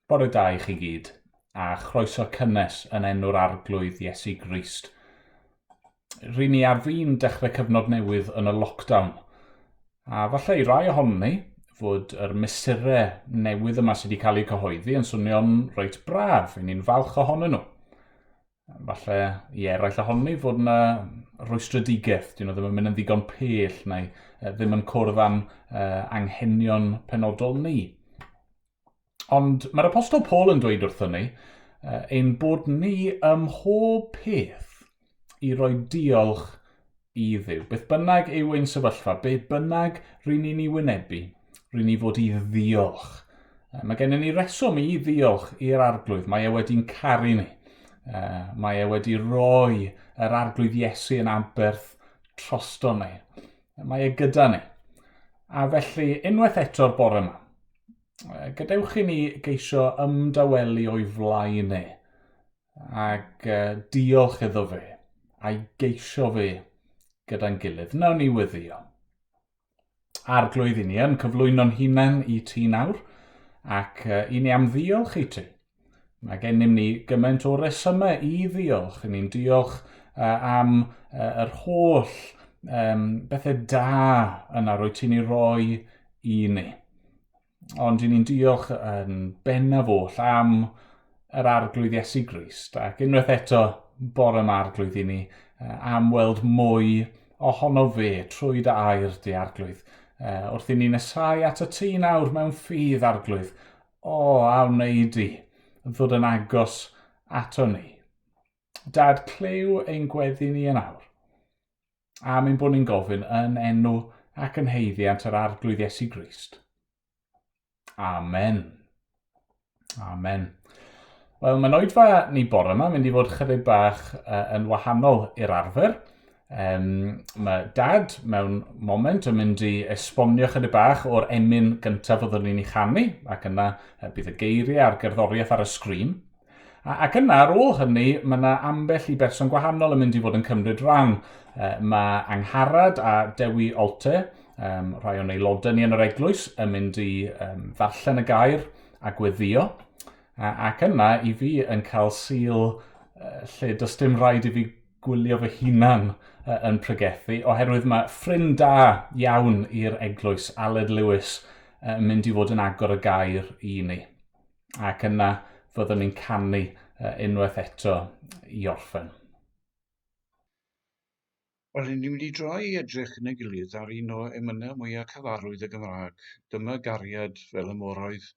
Bore da i chi gyd, a chroeso cynnes yn enw'r arglwydd Iesu Grist. Rydyn ni ar fin dechrau cyfnod newydd yn y lockdown, a falle i rai ohonyn ni fod yr mesurau newydd yma sydd wedi cael eu cyhoeddi yn swnio'n reit braf, i ni'n falch ohonyn nhw. Falle i eraill ohonyn ni fod yna rwystredigaeth, dyn nhw ddim yn mynd yn ddigon pell neu ddim yn cwrdd â'n anghenion penodol ni. Ond mae'r apostol Paul yn dweud wrthyn ni ein bod ni ym mhob peth i roi diolch i Dduw. Beth bynnag yw ein sefyllfa, be bynnag rydyn ni'n ei wynebu, rydyn ni fod i ddiolch. Mae gennym ni reswm i ddiolch i'r arglwydd. Mae e wedi'n caru ni. Mae e wedi rhoi yr arglwydd Iesu yn aberth trosto ni. Mae e gyda ni. A felly, unwaith eto'r bore yma, gadewch i ni geisio ymdawelu o'i flaen ni ac diolch iddo fe a'i geisio fe gyda'n gilydd. Nawn ni weddio. Arglwydd i ni yn cyflwyno'n hunain i ti nawr ac i ni am ddiolch i ti. Mae gennym ni gymaint o resymau i ddiolch. Ni'n diolch am yr holl bethau da yna rwy ti'n ei roi i ni. Ond ni'n diolch yn bennaf oll am yr arglwydd Iesu Grist ac unwaith eto bore yma arglwydd i ni am weld mwy ohono fe trwy dy air di arglwydd. Wrth i ni nesau at y ti nawr mewn ffydd arglwydd. A wneud i ddod yn agos ato ni. Dad, clyw ein gweddi ni yn awr. A mae'n bod ni'n gofyn yn enw ac yn heiddiant yr arglwydd Iesu Grist. Amen. Amen. Wel, mae'n oedfa ni bore yma mynd i fod chydig bach yn wahanol i'r arfer. Mae Dad mewn moment yn mynd i esbonio chydig bach o'r emyn gyntaf fyddwn ni'n ei chanu, ac yna bydd y geiriau a'r gerddoriaeth ar y sgrin. Ac yna, ar ôl hynny, mae yna ambell i berson gwahanol yn mynd i fod yn cymryd rhan. Mae Angharad a Dewi rhai o'n aelodau ni yn yr Eglwys, yn mynd i ddarllen y gair a gweddio. Ac yna, i fi yn cael sil lle does dim rhaid i fi gwylio fy hunan yn pregethu, oherwydd mae ffrind da iawn i'r Eglwys, Aled Lewis, yn mynd i fod yn agor y gair i ni. Ac yna fyddwn ni'n canu unwaith eto i orffen. Wel, ni'n mynd i droi i edrych yn ei gilydd ar un o emynau mwyaf cyfarwydd y Gymraeg. Dyma gariad fel y moroedd.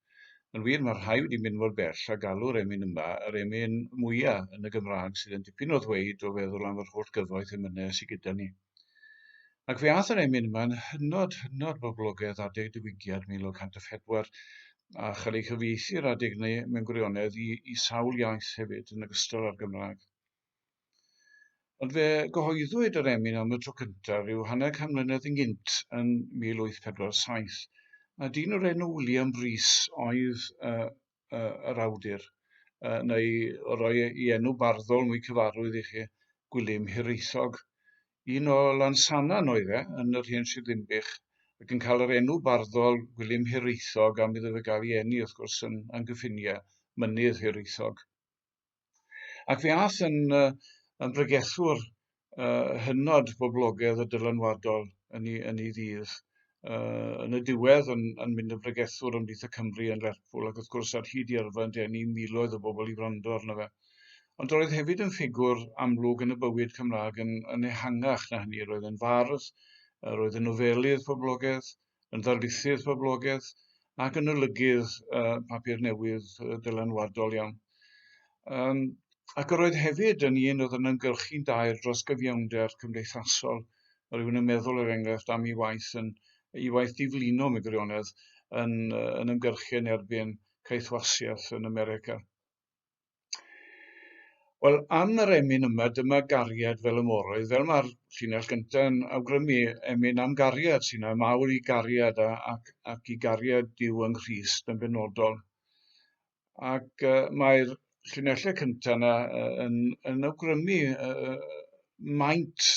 Yn wir, mae rhai wedi mynd mor bell a galw'r emyn yma yr emyn mwyaf yn y Gymraeg sydd yn dipyn o ddweud o feddwl am yr holl gyfoeth emynau sydd gyda ni. Ac fe ath yr emyn yma'n hynod boblogaidd adeg diwygiad 1104 a chael ei chyfieithu'r adeg neu mewn gwirionedd i sawl iaith hefyd yn ogystal â'r Gymraeg. Ond fe gyhoeddwyd yr emyn am y tro cyntaf rhyw hanner can mlynedd yn gynt yn 1847. A dyn o'r enw William Rees oedd yr awdur, neu o roi ei enw barddol mwy cyfarwydd i chi, Gwilym Hiraethog. Un o Lansanan oedd yn yr hen Sir Ddinbych, ac yn cael yr enw barddol Gwilym Hiraethog am iddo fe gael ei eni, wrth gwrs, yn Gyffiniau, mynydd Hiraethog. Ac fe ath yn bregethwr hynod boblogaidd a dylanwadol yn ei ddydd. Yn y diwedd yn mynd yn bregethwr ymhlith y Cymru yn Lerpwl, ac wrth gwrs ar hyd i yrfa yn denu miloedd o bobl i wrando arno fe. Ond roedd hefyd yn ffigwr amlwg yn y bywyd Cymraeg yn ehangach na hynny. Roedd yn fardd, roedd yn nofelydd poblogaidd, yn ddarlithydd poblogaidd, ac yn olygydd papur newydd dylanwadol iawn. Ac roedd hefyd yn un oedd yn ymgyrchu'n dair dros gyfiawnder cymdeithasol. Rwy'n yn meddwl yr enghraifft am ei waith diflino mewn gwirionedd yn ymgyrchu yn erbyn ceithwasiaeth yn America. Wel, am yr emyn yma, dyma gariad fel y moroedd, fel mae'r llinell gyntaf yn awgrymu emyn am gariad sy'n mawr i gariad ac i gariad Dduw yng Nghrist yn benodol. Ac mae'r llinellau cyntaf yna yn awgrymu maint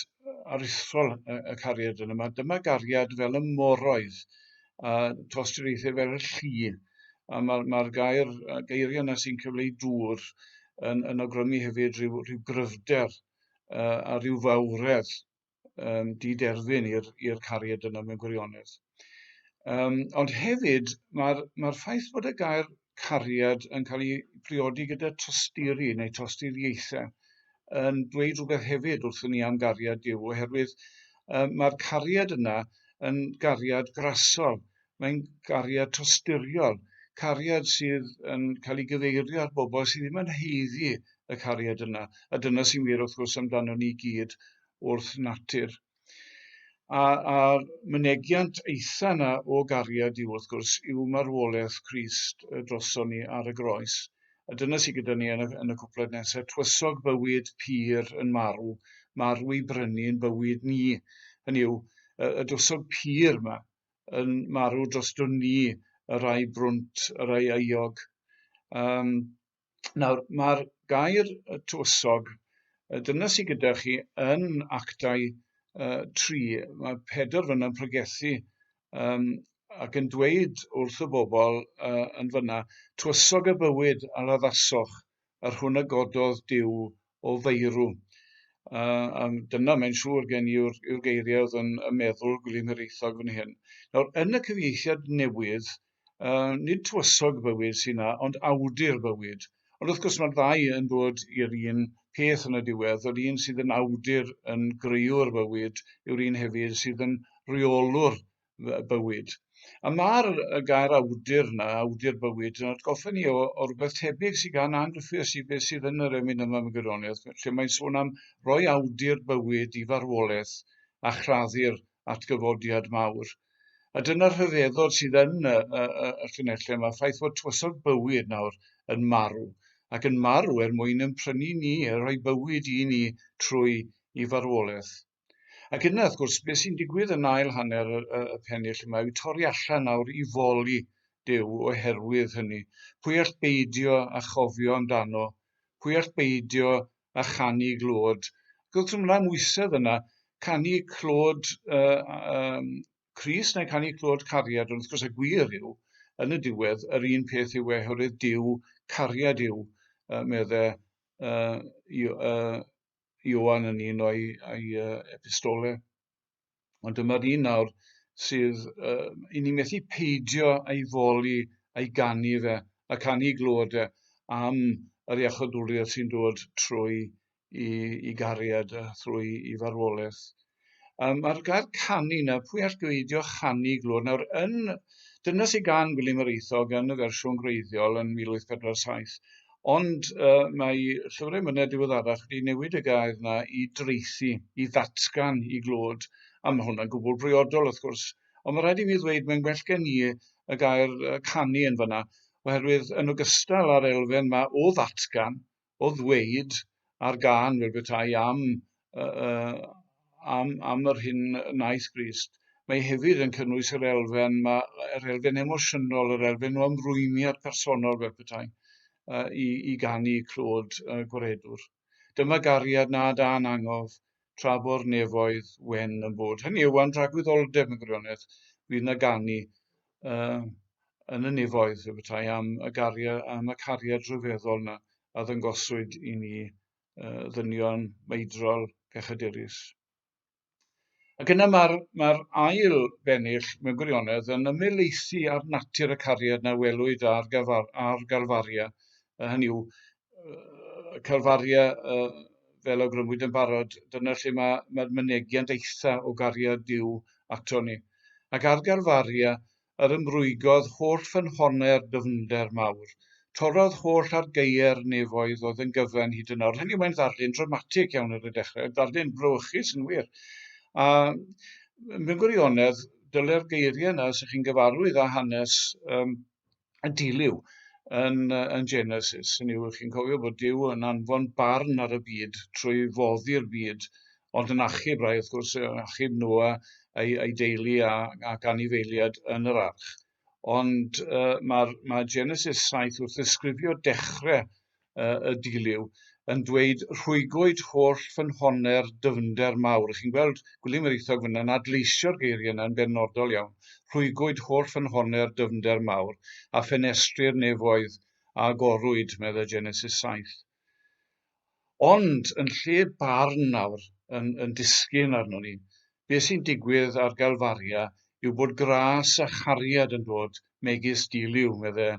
aruthrol y cariad yma. Dyma gariad fel y moroedd, tosturiaethau fel y llu. A mae'r geiriau yna sy'n cyfleu dŵr yn awgrymu hefyd rhyw gryfder a rhyw fawredd di-derfyn i'r cariad yna mewn gwirionedd. Ond hefyd, mae'r ffaith bod y gair cariad yn cael ei priodi gyda tosturi neu tosturiaethau yn dweud rhywbeth hefyd wrthyn ni am gariad Duw, oherwydd mae'r cariad yna yn gariad grasol. Mae'n gariad tosturiol. Cariad sydd yn cael ei gyfeirio ar bobl sydd ddim yn haeddu y cariad yna. A dyna sy'n wir wrth gwrs amdano ni gyd wrth natur. A'r mynegiant eitha yna o gariad Duw wrth gwrs yw marwolaeth Crist droson ni ar y groes. A dyna sydd gyda ni yn y cwpled nesaf. Twysog bywyd pur yn marw, marw i brynu'n bywyd ni. Hynny yw, y dywysog pur yma yn marw droston ni, y rai brwnt, y rai euog. Nawr, mae'r gair tywysog, dyna sydd gyda chi yn Actau 3. Mae Pedr fyna'n pregethu ac yn dweud wrth y bobl yn fyna, twysog y bywyd a laddasoch ar hwn y gododd Duw o feirw. Dyna mae'n siŵr gen yw'r geiriau oedd yn meddwl Gwilym Hiraethog fan hyn. Nawr, yn y cyfieithiad newydd, nid tywysog bywyd sy'n yna, ond awdur bywyd. Ond wrth gwrs mae'r ddau yn dod i'r un peth yn y diwedd. Yr un sydd yn awdur yn greuwr bywyd yw'r un hefyd sydd yn reolwr bywyd. A mae'r gair awdur yna, awdur bywyd, yn atgoffa ni o rhywbeth tebyg sydd gan anghyffyrddus i beth sydd yn yr emyn yma mewn gwirionedd, lle mae'n sôn am roi awdur bywyd i farwolaeth a chraddu'r atgyfodiad mawr. A dyna'r rhyfeddod sydd yn y llinellau yma, ffaith bod tywysog bywyd nawr yn marw, ac yn marw mwyn yn prynu ni, rhoi bywyd i ni trwy i farwolaeth. Ac yna, wrth gwrs, beth sy'n digwydd yn ail hanner y pennill yma yw torri allan nawr i foli Duw oherwydd hynny. Pwy all beidio a chofio amdano? Pwy all beidio a chanu glywed? Gwrth hwnna mwysedd yna, canu clod Crist neu canu clod cariad, ond wrth gwrs y gwir yw, yn y diwedd, yr un peth yw oherwydd Duw, cariad yw, meddai Ioan yn un o'i epistolau. Ond dyma'r un nawr sydd i ni methu peidio ei foli, ei ganu fe, a canu glywed am yr iachawdwriaeth sy'n dod trwy i gariad a trwy i farwolaeth. Mae'r gair canu yna, pwy all gweidio chanu glywed? Nawr, dyna sydd gan Gwilym Hiraethog yn y fersiwn gwreiddiol yn 1847. Ond mae llyfrau Emynau diweddarach wedi newid y gair yna i dreithi, i ddatgan i glod. A mae hwnna'n gwbl briodol, wrth gwrs. Ond mae rhaid i mi ddweud, mae'n well gen i y gair canu yn fyna, oherwydd yn ogystal â'r elfen yma o ddatgan, o ddweud ar gân fel petai am yr hyn naeth Crist. Mae hefyd yn cynnwys yr elfen emosiynol, yr elfen o ymrwymiad personol fel petai. I ganu clod gwaredwr. Dyma gariad na dan angof, trabo'r nefoedd wen yn bod. Hynny yw am dragwyddoldeb yn gwirionedd, fydd na ganu yn y nefoedd, fe betai, am y cariad rhyfeddol yna a ddangoswyd i ni ddynion meidrol pechadurus. Ac yna mae'r ail bennill mewn gwirionedd yn ymelaethu ar natur y cariad na welwyd ar Galfaria. Hynny yw, Calfaria, fel awgrymwyd yn barod, dyna lle mae'r mynegiant eitha o gariad Duw ato ni. Ac ar Galfaria, yr ymrwygodd holl ffynhonnau'r dyfnder mawr. Torrodd holl argeier nefoedd oedd yn gyfen hyd yn awr. Hynny yw, mae'n ddarlun dramatig iawn ar y dechrau, ddarlun brawychus yn wir. A mewn gwirionedd, dyle'r geiriau yna, sy'ch chi'n gyfarwydd â hanes y dilyw yn Genesis. Hynny yw, chi'n cofio bod Duw yn anfon barn ar y byd trwy foddi'r byd, ond yn achub rai, wrth gwrs, achub Noa ei deulu ac anifeiliad yn yr arch. Ond mae Genesis 7 wrth ddisgrifio dechrau y dilyw yn dweud rhwygwyd holl ffynhonnau'r dyfnder mawr. Chi'n gweld Gwilym Hiraethog fyna'n adleisio'r geiriau yna'n benodol iawn. Rhwygwyd holl ffynhonnau'r dyfnder mawr a ffenestri'r nefoedd a gorwyd, meddwl Genesis 7. Ond yn lle barn nawr yn disgyn arno ni, beth sy'n digwydd ar Galfaria yw bod gras a chariad yn dod megis Dduw, meddwl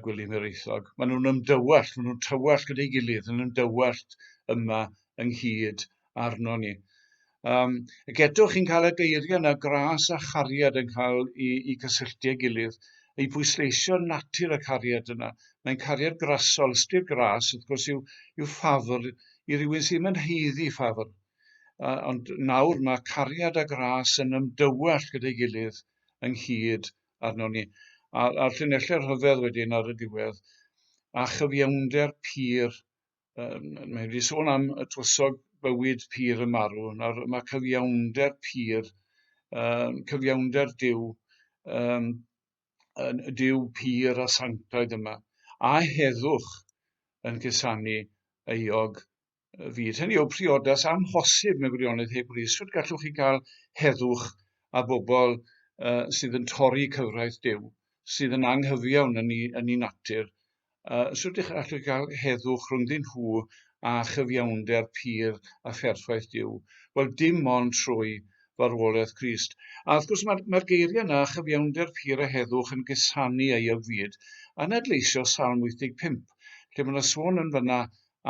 Gwilym Hiraethog. Maen nhw'n ymdywallt, maen nhw'n tywallt gyda'i gilydd, yn ymdywallt yma ynghyd arno ni. Ac eto chi'n cael y geiriau yna, gras a chariad yn cael i cysylltu â'i gilydd, ei bwysleisio natur y cariad yna. Mae'n cariad grasol, ystyr gras, wrth gwrs yw ffafr i rywun sy'n mynd heiddi ffafr. Ond nawr mae cariad a gras yn ymdywallt gyda'i gilydd ynghyd arno ni. A'r llinellau rhyfedd wedyn ar y diwedd, a chyfiawnder pur. Mae wedi sôn am y tywysog bywyd pur y marw. Nawr mae cyfiawnder pur, cyfiawnder Duw, Duw pur a sanctaidd yma, a heddwch yn cusanu euog fyd. Hynny yw priodas amhosib mewn gwirionedd heb Rees. Sut gallwch chi gael heddwch a bobl sydd yn torri cyfraith Duw, sydd yn anghyfiawn yn ei natur. Sut gallwch chi gael heddwch rhwngddyn nhw a chyfiawnder pur a pherffaith Duw? Wel, dim ond trwy farwolaeth Crist. A wrth gwrs mae'r geiriau yna, chyfiawnder pur a heddwch yn cusanu euog fyd, yn adleisio Salm 85, lle mae yna sôn yn fyna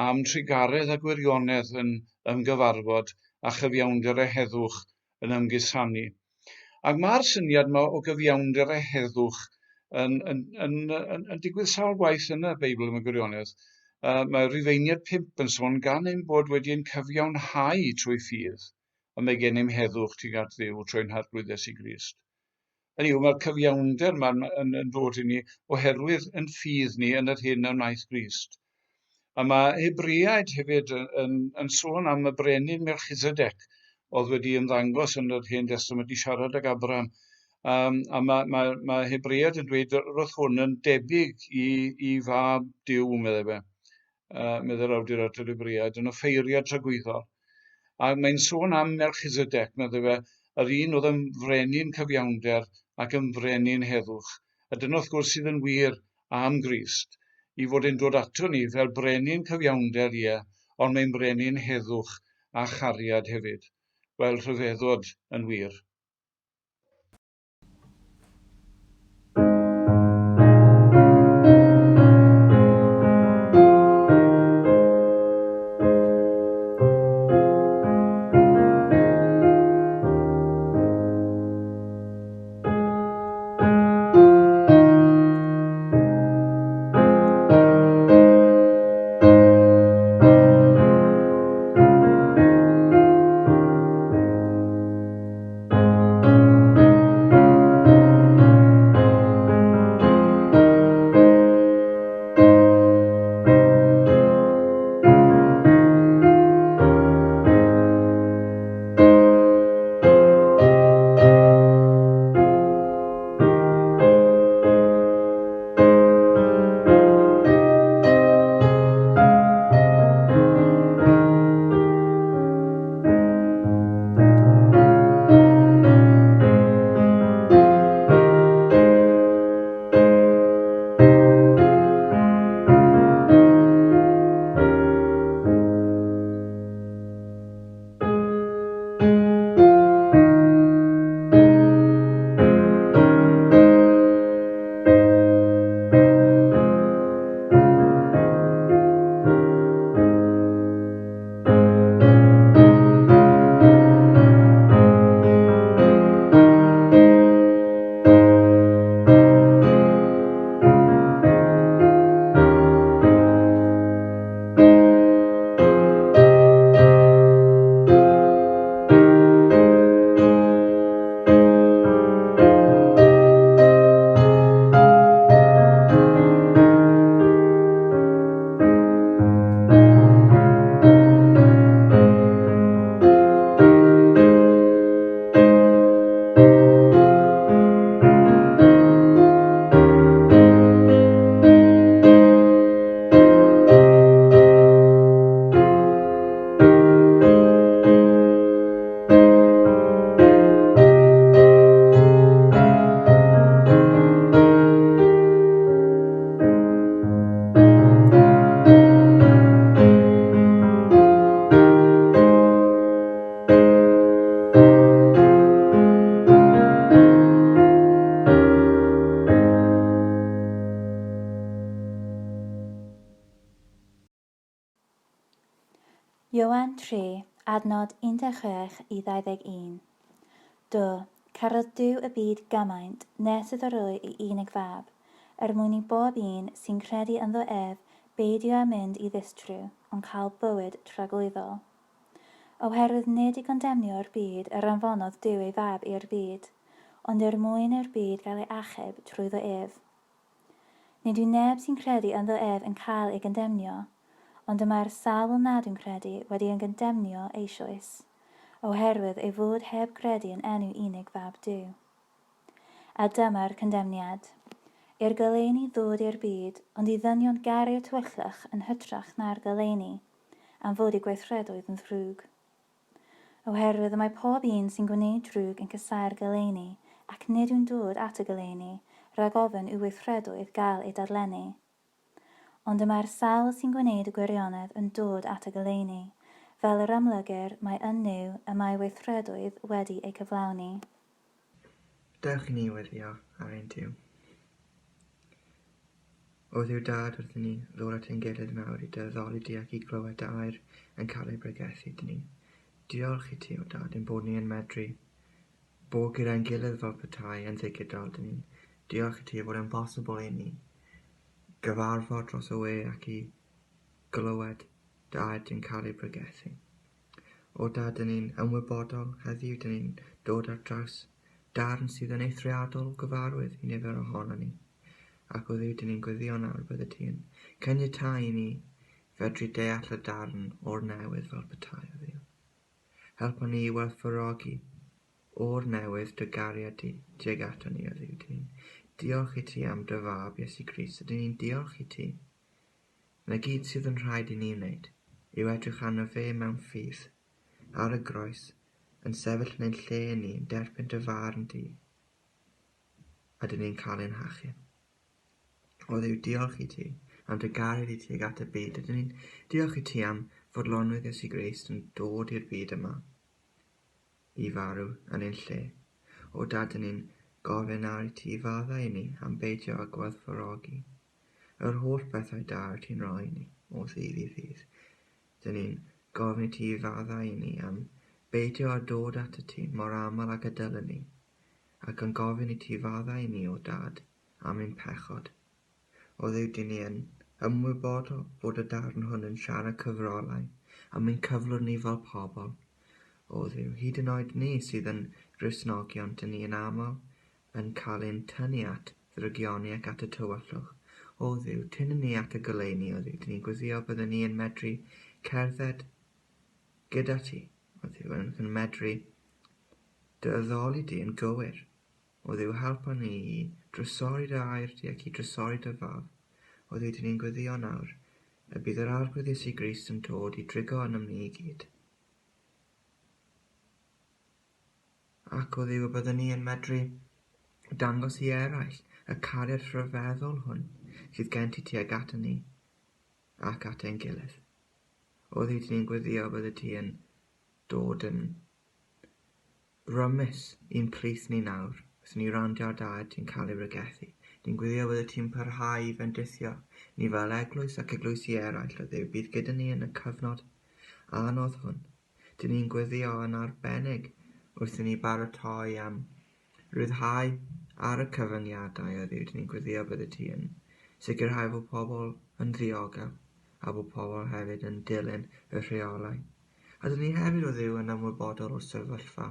am trigaredd a gwirionedd yn ymgyfarfod a chyfiawnder a heddwch yn ymgusanu. Ac mae'r syniad yma o gyfiawnder a heddwch yn digwydd sawl gwaith yn y Beibl mewn gwirionedd. Mae Rufeiniad 5 yn sôn gan ein bod wedi'n cyfiawnhau trwy ffydd, a mae gennym heddwch tuag at Dduw trwy'n harglwyddes i Grist. Hynny yw, mae'r cyfiawnder yma yn dod i ni oherwydd yn ffydd ni yn yr hyn a wnaeth Grist. A mae Hebreaid hefyd yn sôn am y brenin Melchizedek, oedd wedi ymddangos yn yr Hen Testament i siarad ag Abraham. A mae Hebreaid yn dweud roedd hwn yn debyg i fab Duw, meddwl awdur at yr Hebreaid, yn offeiriad tragwyddol. A mae'n sôn am Melchizedek, meddwl yr un oedd yn frenin cyfiawnder ac yn frenin heddwch. A dyna wrth gwrs sydd yn wir am Grist, i fod yn dod ato ni fel brenin cyfiawnder, ond mae'n brenin heddwch a chariad hefyd. Wel, rhyfeddod yn wir. Ioan 3, adnod 16 i 21. Carodd Dduw y byd gymaint, nes iddo roi ei unig fab, mwyn i bob un sy'n credu ynddo beidio â mynd i ddistryw, ond cael bywyd tragwyddol. Oherwydd nid i gondemnio'r byd anfonodd Dduw ei fab i'r byd, ond mwyn i'r byd gael ei achub trwyddo Nid yw neb sy'n credu ynddo yn cael ei gondemnio, ond mae'r sawl nad yw'n credu wedi yn gondemnio eisoes, oherwydd ei fod heb credu yn enw unig fab Dduw. A dyma'r condemniad. I'r goleuni ddod i'r byd, ond i ddynion gario tywyllwch yn hytrach na'r goleuni, am fod ei gweithredoedd yn ddrwg. Oherwydd mae pob un sy'n gwneud drwg yn casau'r goleuni, ac nid yw'n dod at y goleuni, rhag ofyn yw weithredoedd gael ei dadlennu. Ond mae'r sawl sy'n gwneud y gwirionedd yn dod at y goleuni, fel yr amlygyr mae yn nhw y mae weithredoedd wedi eu cyflawni. Dewch i ni weddio ar ein Dduw. O Dduw dad wrth ni ddod at ein gilydd nawr i dyddoli di ac i glywed air yn cael ei bregethu dyn ni. Diolch i ti o dad ein bod ni yn medru bod gyda'n gilydd fel petai yn ddigidol dyn ni. Diolch i ti fod yn bosibl i ni gyfarfod dros y we ac i glywed dad yn cael ei bregethu. O dad, dyn ni'n ymwybodol heddiw, dyn ni'n dod ar draws darn sydd yn eithriadol gyfarwydd i nifer ohono ni. Ac o Dduw, dyn ni'n gweddio nawr bydde ti yn caniatáu i ni fedru deall y darn o'r newydd fel petai o Dduw. Helpa ni i werthfawrogi o'r newydd dy gariad di tuag ato ni o Dduw. Dyn ni'n diolch i ti am dy fab Iesu Grist. Dyn ni'n diolch i ti na gyd sydd yn rhaid i ni wneud yw edrych arno fe mewn ffydd ar y groes yn sefyll yn ein lle ni yn derbyn dy farn di a dyn ni'n cael ein hachub. O Dduw, diolch i ti am dy gariad i tuag at y byd. Dyn ni'n diolch i ti am fodlonwydd Iesu Grist yn dod i'r byd yma i farw yn ein lle. O dad, dyn ni'n gofyn ar i ti fadda i ni am beidio a gwerthfawrogi yr holl bethau da ti'n rhoi ni o ddydd i ddydd. Dyn ni'n gofyn i ti fadda i ni am beidio a dod at y ti mor aml ag y dylen ni, ac yn gofyn i ti fadda i ni o dad am ein pechod. O Dduw, dyn ni yn ymwybodol bod y darn hwn yn siarad cyfrolau am ein cyflwr ni fel pobl. O Dduw, hyd yn oed ni sydd yn Gristnogion, dyn ni yn aml yn cael ein tynnu at ddrygioni ac at y tywyllwch. O Dduw, tynnu ni at y goleuni, o Dduw, dyn ni'n gweddio byddwn ni yn medru cerdded gyda ti, o Dduw, yn medru dy addoli di yn gywir. O Dduw, helpa ni i drysori dy air di ac i drysori dy fab. O Dduw, dyn ni'n gweddio nawr y bydd yr arglwydd Iesu Grist yn dod i drigo yn ni i gyd. Ac o Dduw, byddwn ni yn medru dangos i eraill y cariad rhyfeddol hwn sydd gen ti tuag ato ni ac at ein gilydd. O Dduw, dyn ni'n gweddio bydde ti yn dod yn rymus i'n plîs ni nawr, os ni randio ar dad ti'n cael ei bregethu. Ni'n gweddio bydde ti'n parhau i fendithio ni fel eglwys ac eglwysi eraill o Dduw. Bydd gyda ni yn y cyfnod anodd hwn. Dyn ni'n gweddio yn arbennig wrth i ni baratoi am ryddhau ar y cyfyngiadau o Dduw. Dyn ni'n gweddio bydde ti yn sicrhau fod pobl yn ddiogel a bod pobl hefyd yn dilyn y rheolau. A dyn ni hefyd o Dduw yn ymwybodol o sefyllfa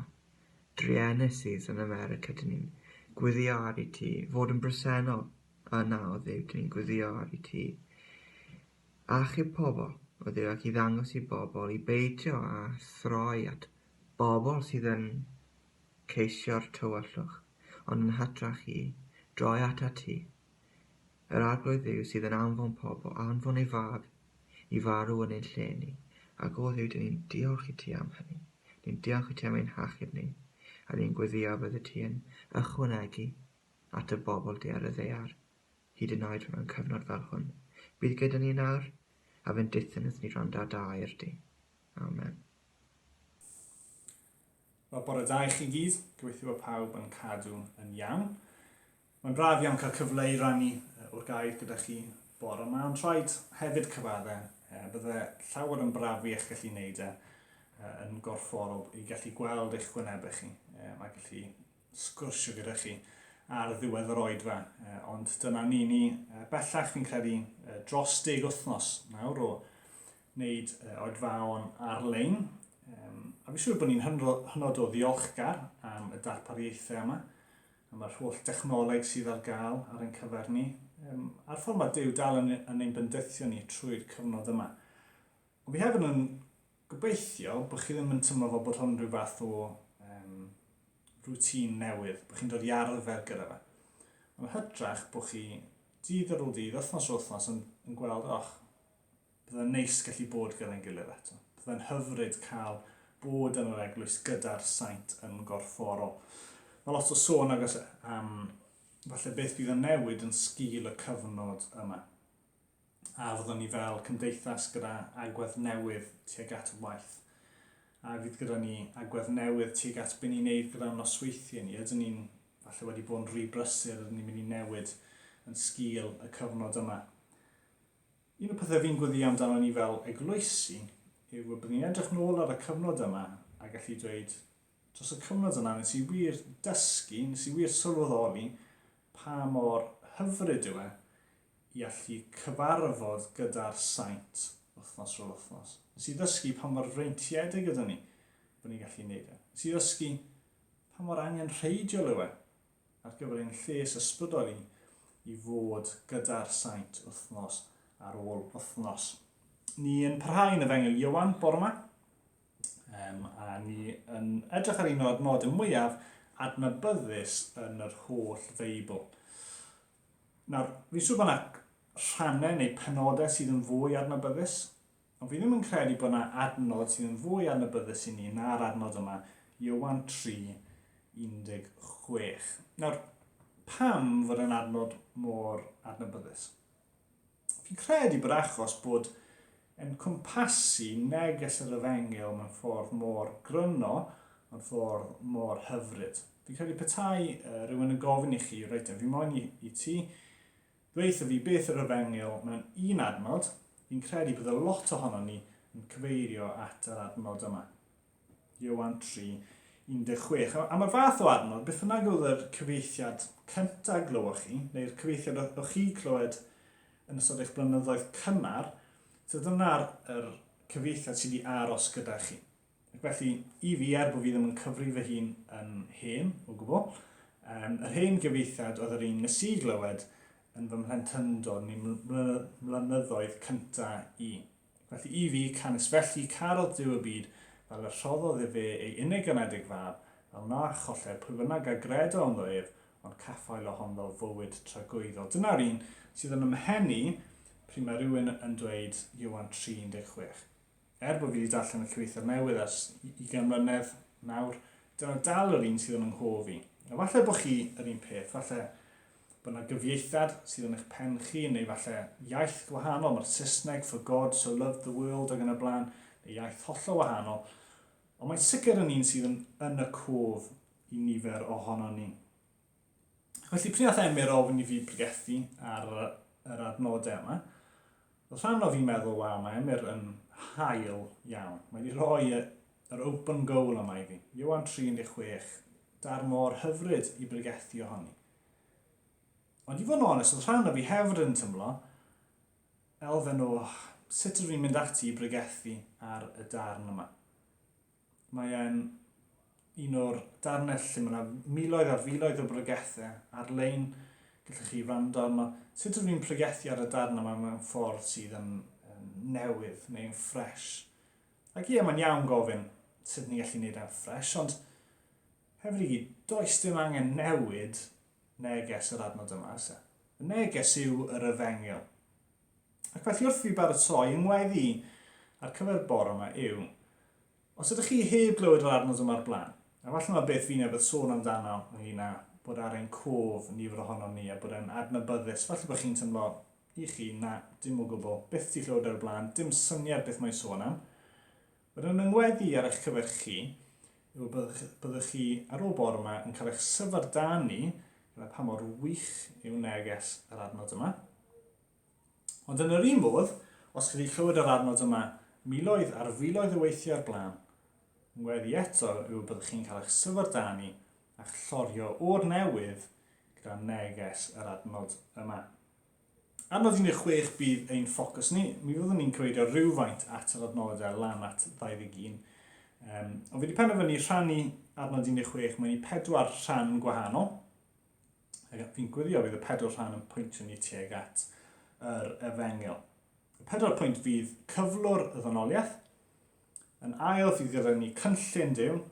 druenus sydd yn America. Dyn ni'n gweddio ar i ti fod yn bresennol yna o Dduw. Dyn ni'n gweddio ar i ti achub pobl o Dduw ac i ddangos i bobl i beidio a throi at bobl sydd yn ceisio'r tywyllwch, ond yn hytrach i droi at ti, yr arglwydd Dduw sydd yn anfon pobl, anfon ei fab i farw yn ein lle ni. Ac o Dduw, dyn ni'n diolch i ti am hynny. Ni'n diolch i ti am ein hachub ni, a ni'n gweddio bydde ti yn ychwanegu at y bobl di ar y ddaear, hyd yn oed mewn cyfnod fel hwn. Bydd gyda ni nawr, a fe'n dithyn wrth ni rando da i'r di. Amen. Wel, bore da i chi gyd, gobeithio bod pawb yn cadw yn iawn. Mae'n braf iawn cael cyfle i rannu o'r gair gyda chi bore yma, ond rhaid hefyd cyfaddau bydde llawer yn brafu eich gallu wneud yn gorfforol i gallu gweld eich gwynebau chi. Mae gallu sgwrsio gyda chi ar ddiwedd yr oedfa. Ond dyna ni bellach fi'n credu dros 10 wythnos nawr o wneud oedfaon ar-lein. A fi'n siŵr bod ni'n hynod o ddiolchgar am y darpariaethau yma, am yr holl dechnoleg sydd ar gael ar ein cyfer ni, a'r ffordd mae Duw dal yn ein bendithio ni trwy'r cyfnod yma. Ond fi hefyd yn gobeithio bod chi ddim yn teimlo fel bod hwn rhyw fath o rwtîn newydd, bod chi'n dod i arfer gyda fe. Mae'n hytrach bod chi dydd ar ôl dydd, wythnos o wythnos yn gweld, bydde'n neis gallu bod gyda'n gilydd eto. Bydde'n hyfryd cael bod yn yr eglwys gyda'r saint yn gorfforol. Mae lot o sôn agos am falle beth bydd yn newid yn sgil y cyfnod yma. A fyddwn ni fel cymdeithas gyda agwedd newydd tuag at y waith. A fydd gyda ni agwedd newydd tuag at be ni'n neud gyda'n nosweithiau ni. Ydyn ni'n falle wedi bod yn rhy brysur, ydyn ni'n mynd i newid yn sgil y cyfnod yma. Un o'r pethau fi'n gweddi amdano ni fel eglwysi yw bod ni'n edrych nôl ar y cyfnod yma a gallu dweud dros y cyfnod yna nes i wir dysgu, nes i wir sylweddoli pa mor hyfryd yw i allu cyfarfod gyda'r saint wythnos ar wythnos. Nes i ddysgu pa mor freintiedig gyda ni bod ni'n gallu gwneud e. Nes i ddysgu pa mor angen rheidiol yw ar gyfer ein lles ysbrydoli i fod gyda'r saint wythnos ar ôl wythnos. Ni yn parhau yn efengyl Ioan bore yma, a ni yn edrych ar un o'r adnodau mwyaf adnabyddus yn yr holl Feibl. Nawr, fi'n siŵr bod yna rhannau neu penodau sydd yn fwy adnabyddus, ond fi ddim yn credu bod yna adnod sydd yn fwy adnabyddus i ni na'r adnod yma, Ioan 3:16. Nawr, pam fod yn adnod mor adnabyddus? Fi'n credu bod achos bod yn cwmpasu neges yr efengyl mewn ffordd mor gryno, mewn ffordd mor hyfryd. Fi'n credu petai rhywun yn gofyn i chi, reit, fi moyn i ti dweutho fi beth yr efengyl mewn un adnod, fi'n credu bod y lot ohono ni yn cyfeirio at yr adnod yma. Ioan 3:16. A mae'r fath o adnod, beth bynnag oedd yr cyfeithiad cyntaf glywch chi, neu'r cyfeithiad o'ch chi clywed yn ystod eich blynyddoedd cynnar, so dyna'r cyfeithiad sydd wedi aros gyda chi. Felly, i fi, bod fi ddim yn cyfri fy hun yn hen, o gwbl, yr hen gyfeithiad oedd yr un nes i glywed yn fy mhlentyndod neu mlynyddoedd cyntaf i. Felly, i fi, canis felly carodd Duw y byd fel y rhoddodd i fe ei unig anedig fab, fel na choller pwy bynnag a gredo ynddo ef, ond caffael ohono fywyd tragwyddol. Dyna'r un sydd yn ymhenni pryd mae rhywun yn dweud Ioan 3:16. Bod fi wedi darllen y cyfeithiad newydd ers 20 mlynedd nawr, dyna dal yr un sydd yn ynghofi. A falle bod chi yr un peth, falle bod yna gyfieithiad sydd yn eich pen chi, neu falle iaith gwahanol, mae'r Saesneg for God so loved the world ac yn y blaen, neu iaith hollol wahanol. Ond mae'n sicr yn un sydd yn y cof i nifer ohono ni. Felly, pryd nath Emyr ofyn i fi pregethu ar yr adnodau yma, oedd rhan o fi'n meddwl, mae Emyr yn hael iawn. Mae wedi rhoi yr open goal yma i fi. Ioan 3:16, dar mor hyfryd i bregethu ohoni. Ond i fod yn onest, oedd rhan o fi hefyd yn tymlo, elfen o sut ydw i'n mynd ati i bregethu ar y darn yma. Mae'n un o'r darnau lle mae yna miloedd ar filoedd o bregethau ar-lein, gallwch chi wrando arno. Sut ydw i'n pregethu ar y darn yma mewn ffordd sydd yn newydd neu'n ffres. Ac mae'n iawn gofyn sut ni'n gallu gwneud e'n ffres, ond hefyd i gyd, does dim angen newid neges yr adnod yma. Y neges yw yr efengyl. Ac felly wrth fi baratoi, yngweddi ar cyfer bore yma yw, os ydych chi heb glywed yr adnod yma'r blaen, a falle mae beth fi'n efo sôn amdano ynglyn â bod ar ein cof nifer ohono ni a bod e'n adnabyddus, falle bod chi'n tymlo i chi, na, dim o gwbl, byth ti clywed ar y blaen, dim syniad beth mae'n sôn am. Bod yn yngweddi ar eich cyfer chi, yw byddwch chi ar ôl bore yma yn cael eich syfardanu gyda pa mor wych yw neges yr adnod yma. Ond yn yr un modd, Os chi wedi clywed yr adnod yma miloedd ar filoedd o weithiau o'r blaen, yn gweddi eto yw byddwch chi'n cael eich syfrdanu a'ch llorio o'r newydd gyda neges yr adnod yma. Adnod 16 bydd ein ffocws ni. Mi fyddwn ni'n cyfeirio rhywfaint at yr adnodau lan at 21. Ond fi wedi penderfynu rhannu adnod 16 mewn i 4 rhan gwahanol. Fi'n gwyddio bydd y 4 rhan yn pwyntio ni tuag at yr efengil. Y 4 pwynt fydd cyflwr y ddynoliaeth, yn ail fydd gyda ni cynllun Duw,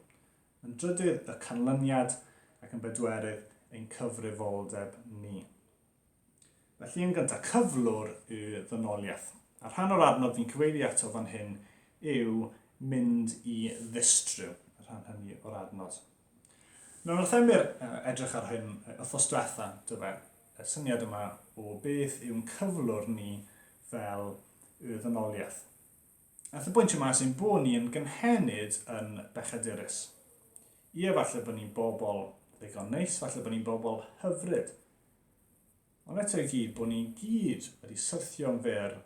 yn drydydd y canlyniad ac yn bedwerydd ein cyfrifoldeb ni. Felly yn gyntaf, cyflwr y ddynoliaeth. A rhan o'r adnod fi'n cyfeirio ato fan hyn yw mynd i ddistryw, y rhan hynny o'r adnod. Nawr wrth emyr edrych ar hyn wythnos diwetha, y syniad yma o beth yw'n cyflwr ni fel y ddynoliaeth. Aeth y bwynt yma sy'n bod ni yn gynhenid yn bechadurus. Falle bod ni'n bobl ddigon neis, falle bod ni'n bobl hyfryd. Ond eto i gyd bod ni'n gyd wedi syrthio'n fyr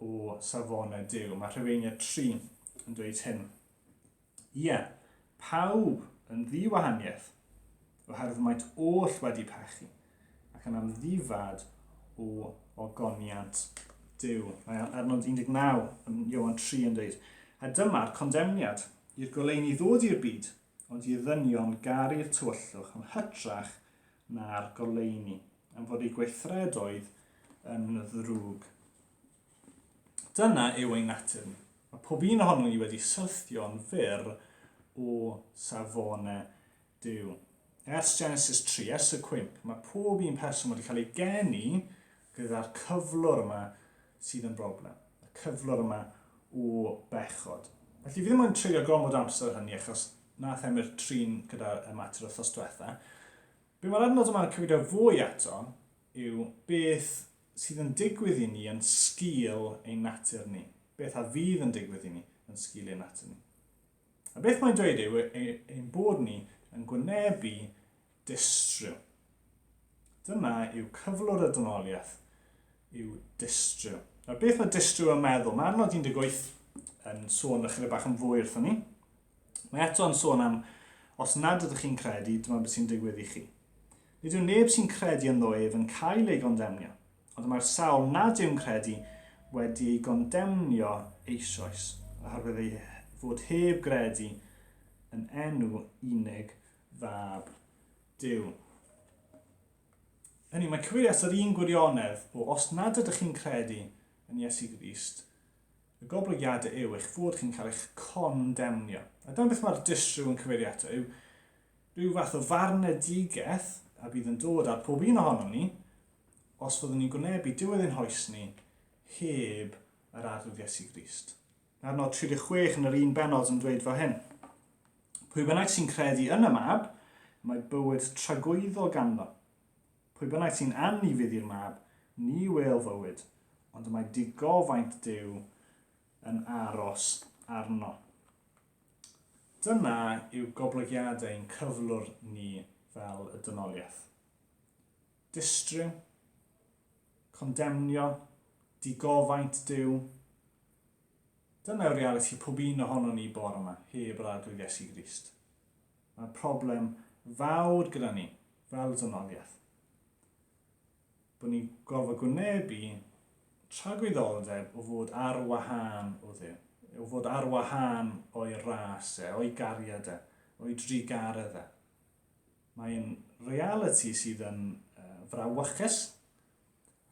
o safonau Duw. Mae Rhufeiniad 3 yn dweud hyn. Pawb yn ddiwahaniaeth oherwydd maent oll wedi pechu ac yn amddifad o ogoniant Duw. Mae adnod 19 yn Ioan 3 yn dweud. A dyma'r condemniad i'r goleuni ddod i'r byd, ond i ddynion gari'r tywyllwch yn hytrach na'r goleuni, am fod ei gweithredoedd yn ddrwg. Dyna yw ein natur ni. Mae pob un ohono ni wedi syrthio'n fyr o safonau Duw. Ers Genesis 3, ers y cwymp, mae pob un person wedi cael ei geni gyda'r cyflwr yma sydd yn broblem. Y cyflwr yma o bechod. Felly fi ddim yn treulio gormod amser hynny achos nath emyr trin gyda y mater wythnos diwetha. Be mae'r adnod yma'n cyfeirio fwy ato yw beth sydd yn digwydd i ni yn sgil ein natur ni. Beth a fydd yn digwydd i ni yn sgil ein natur ni. A beth mae'n dweud yw ein bod ni yn gwynebu distryw. Dyma yw cyflwr y dynoliaeth, yw distryw. A beth mae distryw yn meddwl? Mae adnod 18 yn sôn ychydig bach yn fwy wrthyn ni. Mae eto yn sôn am, os nad ydych chi'n credu, dyma beth sy'n digwydd i chi. Nid yw neb sy'n credu yn ddwyf yn cael ei gondemnio, ond mae'r sawl nad yw'n credu wedi ei gondemnio eisoes, oherwydd ei fod heb gredu yn enw unig fab Duw. Hynny, mae'n cyfeirio at yr un gwirionedd o os nad ydych chi'n credu yn Iesu Grist, y goblygiadau yw eich fod chi'n cael eich condemnio. A dyna beth mae'r distryw yn cyfeirio ato yw rhyw fath o farnedigaeth a bydd yn dod ar pob un ohono ni os fyddwn ni'n gwynebu diwedd ein hoes ni heb yr arwydd Iesu Grist. Adnod 36 yn yr un benod yn dweud fel hyn. Pwy bynnag sy'n credu yn y mab, mae bywyd tragwyddol ganddo. Pwy bynnag sy'n annifydd i'r mab, ni wel fywyd, ond mae digofaint Duw yn aros arno. Dyna yw goblygiadau ein cyflwr ni fel y dynoliaeth. Distryw, condemnio, digofaint Duw. Dyna yw'r realiti pob un ohono ni bore yma, heb yr arglwydd Iesu Grist. Mae'n problem fawr gyda ni fel dynoliaeth. Bod ni'n gorfod gwynebu tragwyddoldeb o fod ar wahân o Dduw. O fod ar wahân o'i rasau, o'i gariadau, o'i drigareddau. Mae'n realiti sydd yn frawychus,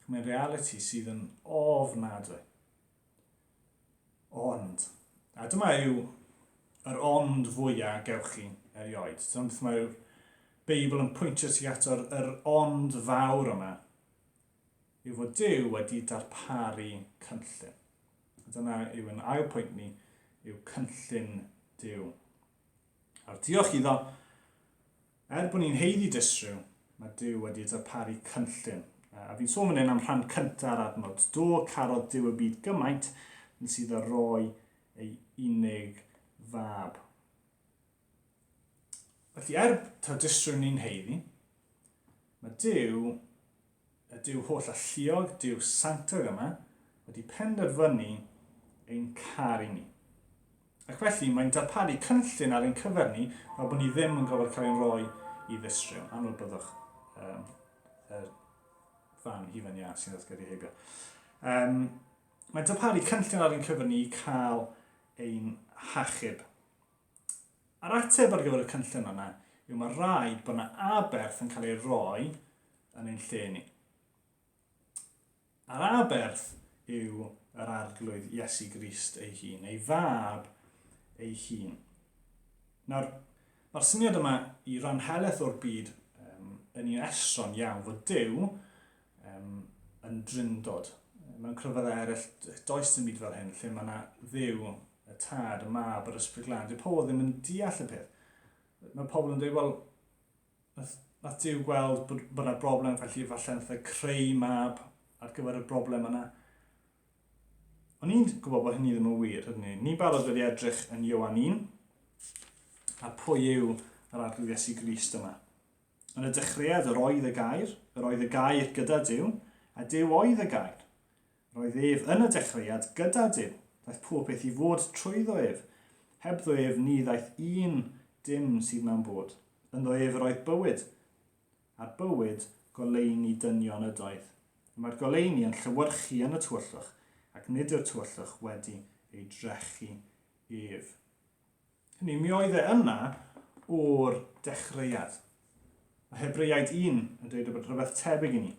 ac mae'n realiti sydd yn ofnadwy. Ond, a dyma yw yr ond fwyaf gewch chi erioed. Dyma beth mae'r Beibl yn pwyntio tuag at yr ond fawr yma, yw fod Duw wedi darparu cynllun. Dyna yw yn ail pwynt ni, yw cynllun Duw. A'r diolch iddo, bod ni'n heiddi distryw, mae Duw wedi darparu cynllun. A fi'n sôn fan hyn am rhan cynta'r adnod. Do carodd Duw y byd gymaint yn sydd â roi ei unig fab. Felly taw distryw ni'n heiddi, mae Duw, y Duw Hollalluog, Duw sanctog yma, wedi penderfynu ein caru ni. Ac felly mae'n darparu cynllun ar ein cyfer ni fel bod ni ddim yn gorfod cael ein rhoi i ddistryw. Anwyl byddwch fan hufen ia sy'n ddatgadu heibio. Mae'n darparu cynllun ar ein cyfer ni i cael ein hachub. A'r ateb ar gyfer y cynllun yna yw mae rhaid bod yna aberth yn cael ei roi yn ein lle ni. A'r aberth yw yr arglwydd Iesu Grist ei hun, ei fab ei hun. Nawr, mae'r syniad yma i ranhelaeth o'r byd yn un esron iawn fod Duw yn dryndod. Mewn cryfau eraill, does dim byd fel hyn, lle mae yna Dduw, y tad, y mab, yr ysbryd glân. Dyw pobl ddim yn deall y peth. Mae pobl yn dweud, wel, nath Duw gweld bod yna broblem, felly falle nath creu mab ar gyfer y broblem yna. O'n i'n gwybod bod hynny ddim yn wir, ydyn ni. Ni barod wedi edrych yn Ioan 1, a pwy yw yr arglwydd Iesu Grist yma. Yn y dechreuad, yr oedd y gair gyda Duw, a Duw oedd y gair. Roedd ef yn y dechreuad gyda Duw, daeth pob beth i fod trwyddo ef. Hebddo ef ni ddaeth un dim sydd mewn bod. Ynddo ef yr oedd bywyd, a'r bywyd goleuni dynion ydoedd. Mae'r goleuni yn llywyrchu yn y tywyllwch, ac nid yw'r tywyllwch wedi ei drechu ef. Hynny, mi oedd e yna o'r dechreuad. Mae Hebreaid 1 yn dweud bod rhywbeth tebyg i ni.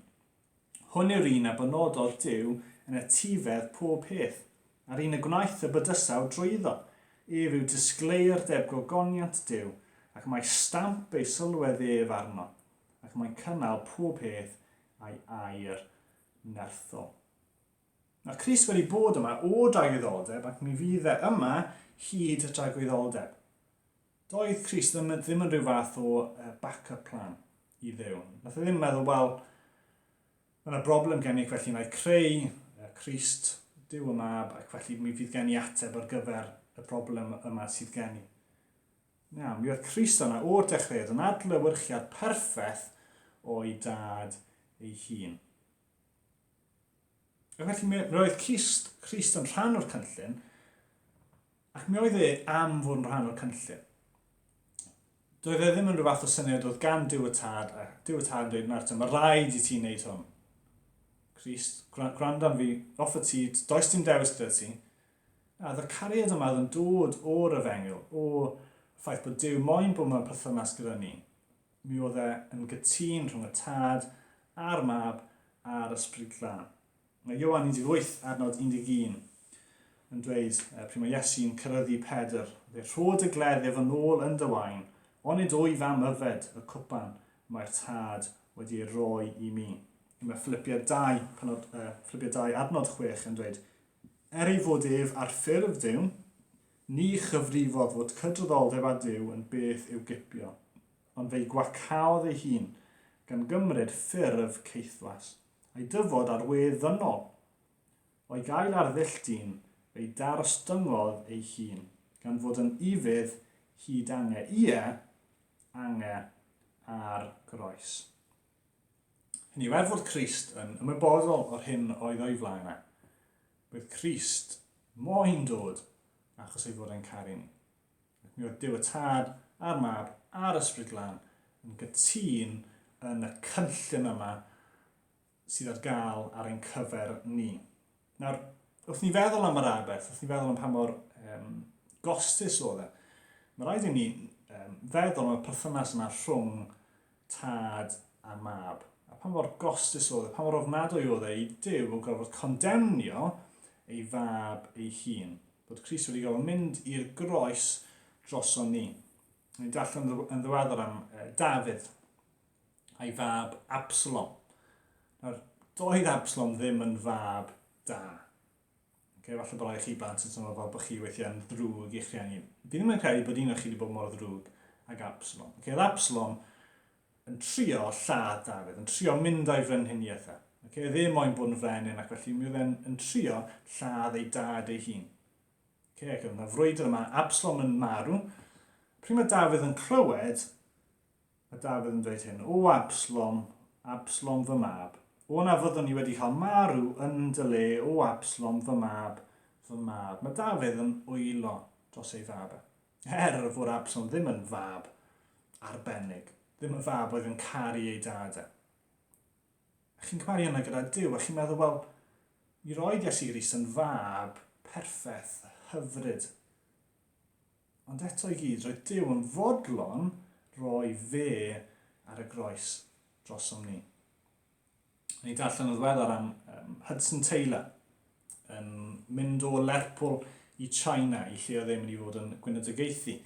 Hwn yw'r un a bynododd Duw yn etifedd pob peth, a'r un y gwnaeth y bydysaw drwyddo. Ef yw disgleirdeb gogoniant Duw, ac mae stamp ei sylwedd ef arno, ac mae'n cynnal pob peth a'i air nerthol. Mae'r Crist wedi bod yma o dragwyddoldeb ac mi fydd e yma hyd y dragwyddoldeb. Doedd Crist ddim yn rhyw fath o backup plan i Dduw. Nath e ddim meddwl, wel, mae yna broblem gen i, felly na i creu Crist, Duw y mab, ac felly mi fydd gen i ateb ar gyfer y broblem yma sydd gen i. Na, mi oedd Crist yna o'r dechreuad yn adlewyrchiad perffaith o'i dad ei hun. Ac felly mi roedd Crist yn rhan o'r cynllun, ac mi oedd e am fod yn rhan o'r cynllun. Doedd e ddim yn rhyw fath o syniad oedd gan Duw y tad, a Duw y tad yn dweud, Marta, mae rhaid i ti wneud hwn. Crist, gwrando am fi, off y ti, does dim dewis gyda ti. A y cariad yma yn dod o'r efengyl, o ffaith bod Duw moyn bod mewn perthynas gyda ni. Mi oedd e yn gytun rhwng y tad, a'r mab, a'r ysbryd glân. Mae Ioan 18 adnod 11 yn dweud, pryd mae Iesu'n cyrraeddu Pedr, fe rhod y gleddyf yn ôl yn dywain, onid o'i fam yfed y cwpan mae'r tad wedi ei roi i mi. Mae Ffilipiad 2 adnod 6 yn dweud, ei fod ef ar ffurf Duw, ni chyfrifodd fod cydraddoldeb a Duw yn beth i'w gipio, ond fe'i gwacaodd ei hun gan gymryd ffurf ceithwas, a'i dyfod ar we ddynol. O'i gael ar ddylltun, fe'i darostyngodd ei hun, gan fod yn ifydd hyd ange ar groes. Hynny yw, fod Crist yn ymwybodol o'r hyn oedd o'i flaen yna. Bydd Crist moyn dod achos ei fod e'n caru ni. Mi oedd Duw y tad, a'r mab, a'r ysbryd glân yn gytun yn y cynllun yma sydd ar gael ar ein cyfer ni. Nawr, wrth ni feddwl am yr aberth, wrth ni feddwl am pa mor gostus oedd e, mae rhaid i ni feddwl am y perthynas yna rhwng tad a mab. A pa mor gostus oedd e, pa mor ofnadwy oedd e i Duw o gorfod condemnio ei fab ei hun. Bod Crist wedi gorfod mynd i'r groes droson ni. Ni'n darllen yn ddiweddar am Dafydd a'i fab Absalom. Nawr, doedd Absalom ddim yn fab da. Falle bod eich chi blant yn sôn fel bod chi weithiau yn ddrwg i'ch rhieni. Fi ddim yn credu bod un o'ch chi wedi bod mor ddrwg ag Absalom. Oedd Absalom yn trio lladd Dafydd, yn trio mynd o'i frenhiniaethau. Oedd e moyn bod yn frenin ac felly mi oedd e'n trio lladd ei dad ei hun. Oedd yna frwydr yma, Absalom yn marw. Pryd mae Dafydd yn clywed, mae Dafydd yn dweud hyn, o Absalom, Absalom fy mab, o na fyddwn ni wedi cael marw yn dy le o Absalom fy mab. Mae Dafydd yn wylo dros ei fab. Fod Absalom ddim yn fab arbennig. Ddim yn fab oedd yn caru ei dad. Chi'n cymharu hynna gyda Duw, a chi'n meddwl, wel, mi roedd Iesu Grist yn fab perffaith, hyfryd. Ond eto i gyd, roedd Duw yn fodlon roi fe ar y groes drosom ni. Ni darllen yn ddiweddar am Hudson Taylor yn mynd o Lerpwl i China i lle oedd e'n mynd i fod yn gweinyddigaethu.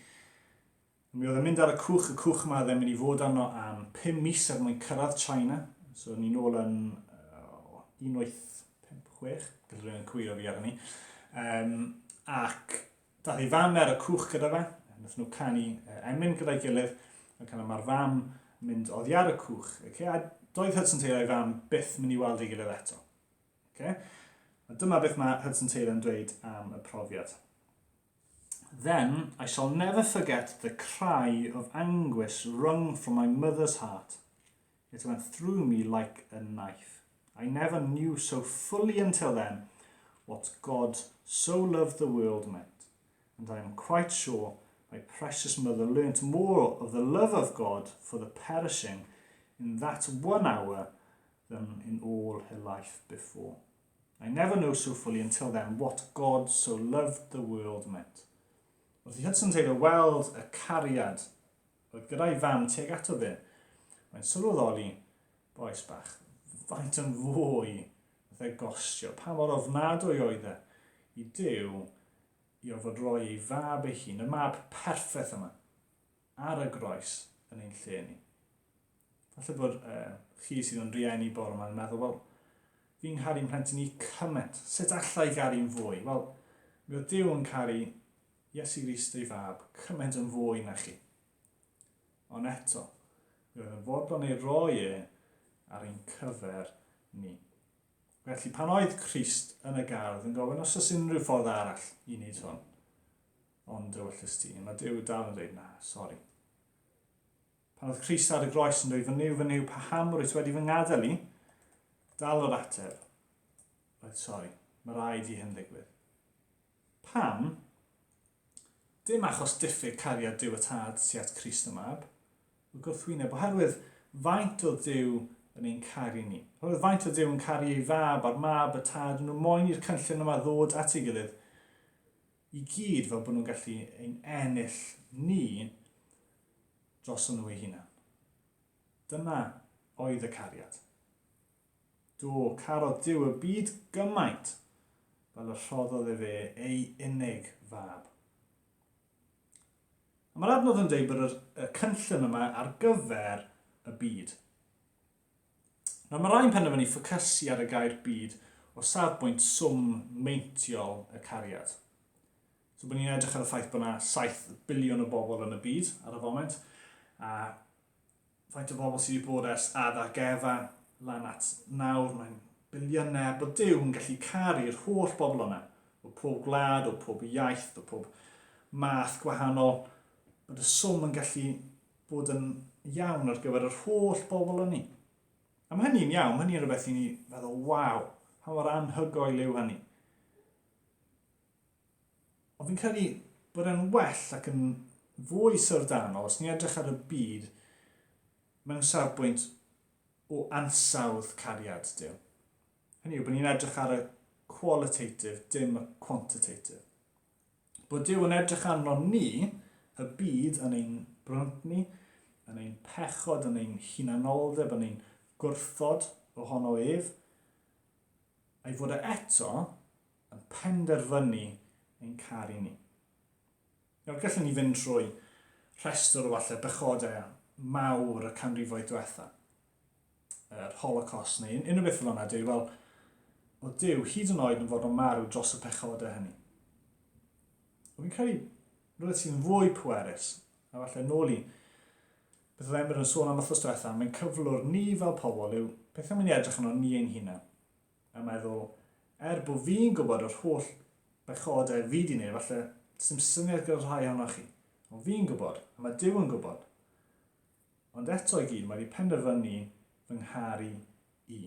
Mi oedd e'n mynd ar y cwch yma oedd e'n mynd i fod arno am 5 mis er mwyn cyrraedd China. So ni'n ôl yn 1856, gyda rhywun yn cwyro fi ar hynny. Ac dath ei fam ar y cwch gyda fe, nath nhw canu emyn gyda'i gilydd, ac yna mae'r fam mynd oddi ar y cwch. Okay? A doedd Hudson Taylor ei fam byth mynd i weld ei gilydd eto. Okay? A dyma beth mae Hudson Taylor yn dweud am y profiad. Then I shall never forget the cry of anguish wrung from my mother's heart. It went through me like a knife. I never knew so fully until then what God so loved the world meant. And I am quite sure my precious mother learnt more of the love of God for the perishing in that 1 hour than in all her life before. I never know so fully until then what God so loved the world meant. Wrth i Hudson Taylor weld y cariad oedd gyda'i fam tuag ato fe, mae'n sylweddoli, boes bach, faint yn fwy oedd e gostio, pa mor ofnadwy oedd e i Duw i ofod roi ei fab ei hun, y mab perffaith yma, ar y groes yn ein lle ni. Falle bod chi sydd yn rieni bore yma'n meddwl, wel, fi'n caru'n plentyn ni cymaint, sut allai garu'n fwy? Wel, mi oedd Duw yn caru Iesu Grist ei fab cymaint yn fwy na chi. Ond eto, mi oedd yn fodlon ei roi ar ein cyfer ni. Felly, pan oedd Crist yn y gardd yn gofyn os oes unrhyw ffordd arall i wneud hwn, ond dywyllus ti, mae Duw dal yn dweud, na, sori. Pan oedd Crist ar y groes yn dweud, fynyw, paham rwyt wedi fy ngadael i, dal o'r ateb, oedd sori, mae rhaid i hyn ddigwydd. Pam? Dim achos diffyg cariad Duw y Tad sy at Crist y Mab, o gwrthwyneb, oherwydd faint o Duw yn ein caru ni. Oherwydd faint o Duw yn caru ei fab a'r mab y tad, nhw moyn i'r cynllun yma ddod at ei gilydd, i gyd fel bod nhw'n gallu ein ennill ni dros nhw eu hunain. Dyna oedd y cariad. Do, carodd Duw y byd gymaint fel y rhoddodd e fe ei unig fab. A mae'r adnodd yn dweud bod y cynllun yma ar gyfer y byd. Nawr mae rhai'n penderfynu ffocysu ar y gair byd o safbwynt swm meintiol y cariad. So bod ni'n edrych ar y ffaith bod yna 7 biliwn o bobl yn y byd ar y foment, a faint o bobl sydd wedi bod ers addag Efa lan at nawr, mae'n biliynau, bod Duw yn gallu caru'r holl bobl yna, o pob gwlad, o pob iaith, o pob math gwahanol, bod y swm yn gallu bod yn iawn ar gyfer yr holl bobl yna. A mae hynny'n iawn, hynny'n rhywbeth i ni feddwl, waw, pa mor anhygoel yw hynny. Ond fi'n credu bod e'n well ac yn fwy syfrdanol os ni'n edrych ar y byd mewn safbwynt o ansawdd cariad Duw. Hynny yw bod ni'n edrych ar y qualitative, dim y quantitative. Bod Duw yn edrych arno ni, y byd yn ein brynt ni, yn ein pechod, yn ein hunanoldeb, yn ein gwrthod ohono ef, a'i fod e eto yn penderfynu ein caru ni. Nawr gallwn ni fynd trwy rhestr o falle bechodau mawr y canrifoedd diwetha. Yr Holocaust neu unrhyw beth fel yna, dweud, wel, o Duw hyd yn oed yn fod o'n marw dros y pechodau hynny. Fi'n credu rhywbeth sy'n fwy pwerus, a falle nôl i beth oedd Emyn yn sôn am wythnos diwetha, mae'n cyflwr ni fel pobl yw beth am ni edrych yno ni ein hunain. A meddwl, bod fi'n gwybod o'r holl bechodau fi di wneud, falle sy'n syniad gyda'r rhai ohonoch chi. Ond fi'n gwybod, a mae Duw yn gwybod. Ond eto i gyd, mae wedi penderfynu fy ngharu i.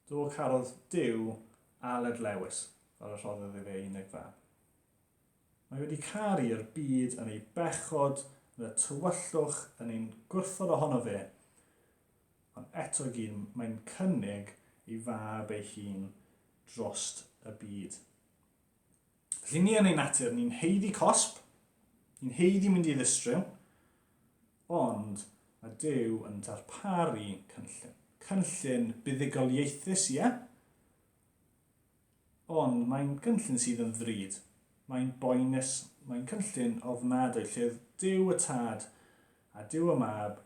Do carodd Duw aled lewis, fel y rhoddodd iddo unig fab. Mae wedi caru'r byd yn ei bechod, yn y tywyllwch, yn ein gwrthod ohono fe, ond eto gyd mae'n cynnig ei fab ei hun drost y byd. Felly ni yn ei natur, ni'n heiddi cosb, ni'n heiddi mynd i ddistryw, ond mae Duw yn darparu cynllun. Cynllun buddigoliaethus, ie? Ond mae'n cynllun sydd yn ddrud. Mae'n boenus, mae'n cynllun ofnadwy lle Duw y Tad a Duw y Mab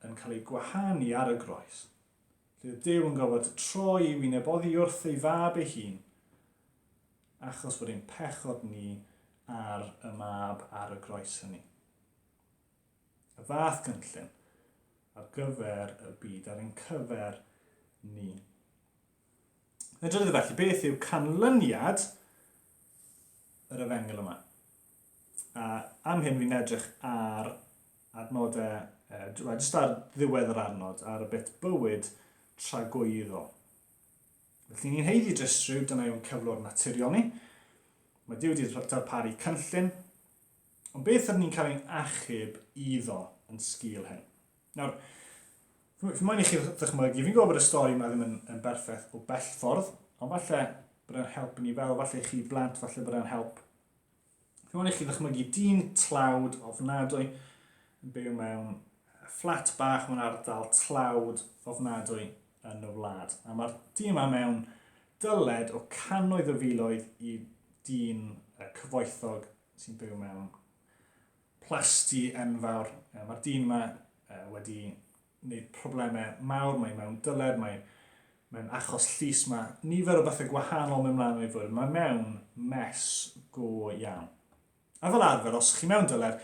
yn cael ei gwahanu ar y groes. Lle Duw yn gofod troi i wyneb oddi wrth ei fab ei hun, achos bod ein pechod ni ar y mab ar y groes hynny. Y fath cynllun ar gyfer y byd, ar ein cyfer ni. Na drydydd felly, beth yw canlyniad yr efengil yma? A am hyn fi'n edrych ar adnodau, jyst ar ddiwedd yr adnod, ar y bit bywyd tragwyddo. Felly ni'n heiddi ddistryw, dyna yw'n cyflwr naturiol ni. Mae Duw wedi darparu cynllun, ond beth ydym ni'n cael ein achub iddo yn sgil hyn? Nawr, fi'n moyn i chi ddychmygu, fi'n gwybod bod y stori yma ddim yn berffaith o bell ffordd, ond falle bod e'n help ni fel, falle chi blant, falle bod e'n help. Fi'n moyn i chi ddychmygu dyn tlawd ofnadwy yn byw mewn fflat bach mewn ardal tlawd ofnadwy yn y wlad. A mae'r dyn yma mewn dyled o cannoedd o filoedd i dyn cyfoethog sy'n byw mewn plasti enfawr. Mae'r dyn yma wedi gwneud problemau mawr, mae mewn dyled, mae'n achos llys, mae nifer o bethau gwahanol mewn mlaen o'i fwrdd. Mae mewn mes go iawn. A fel arfer, os chi mewn dyled,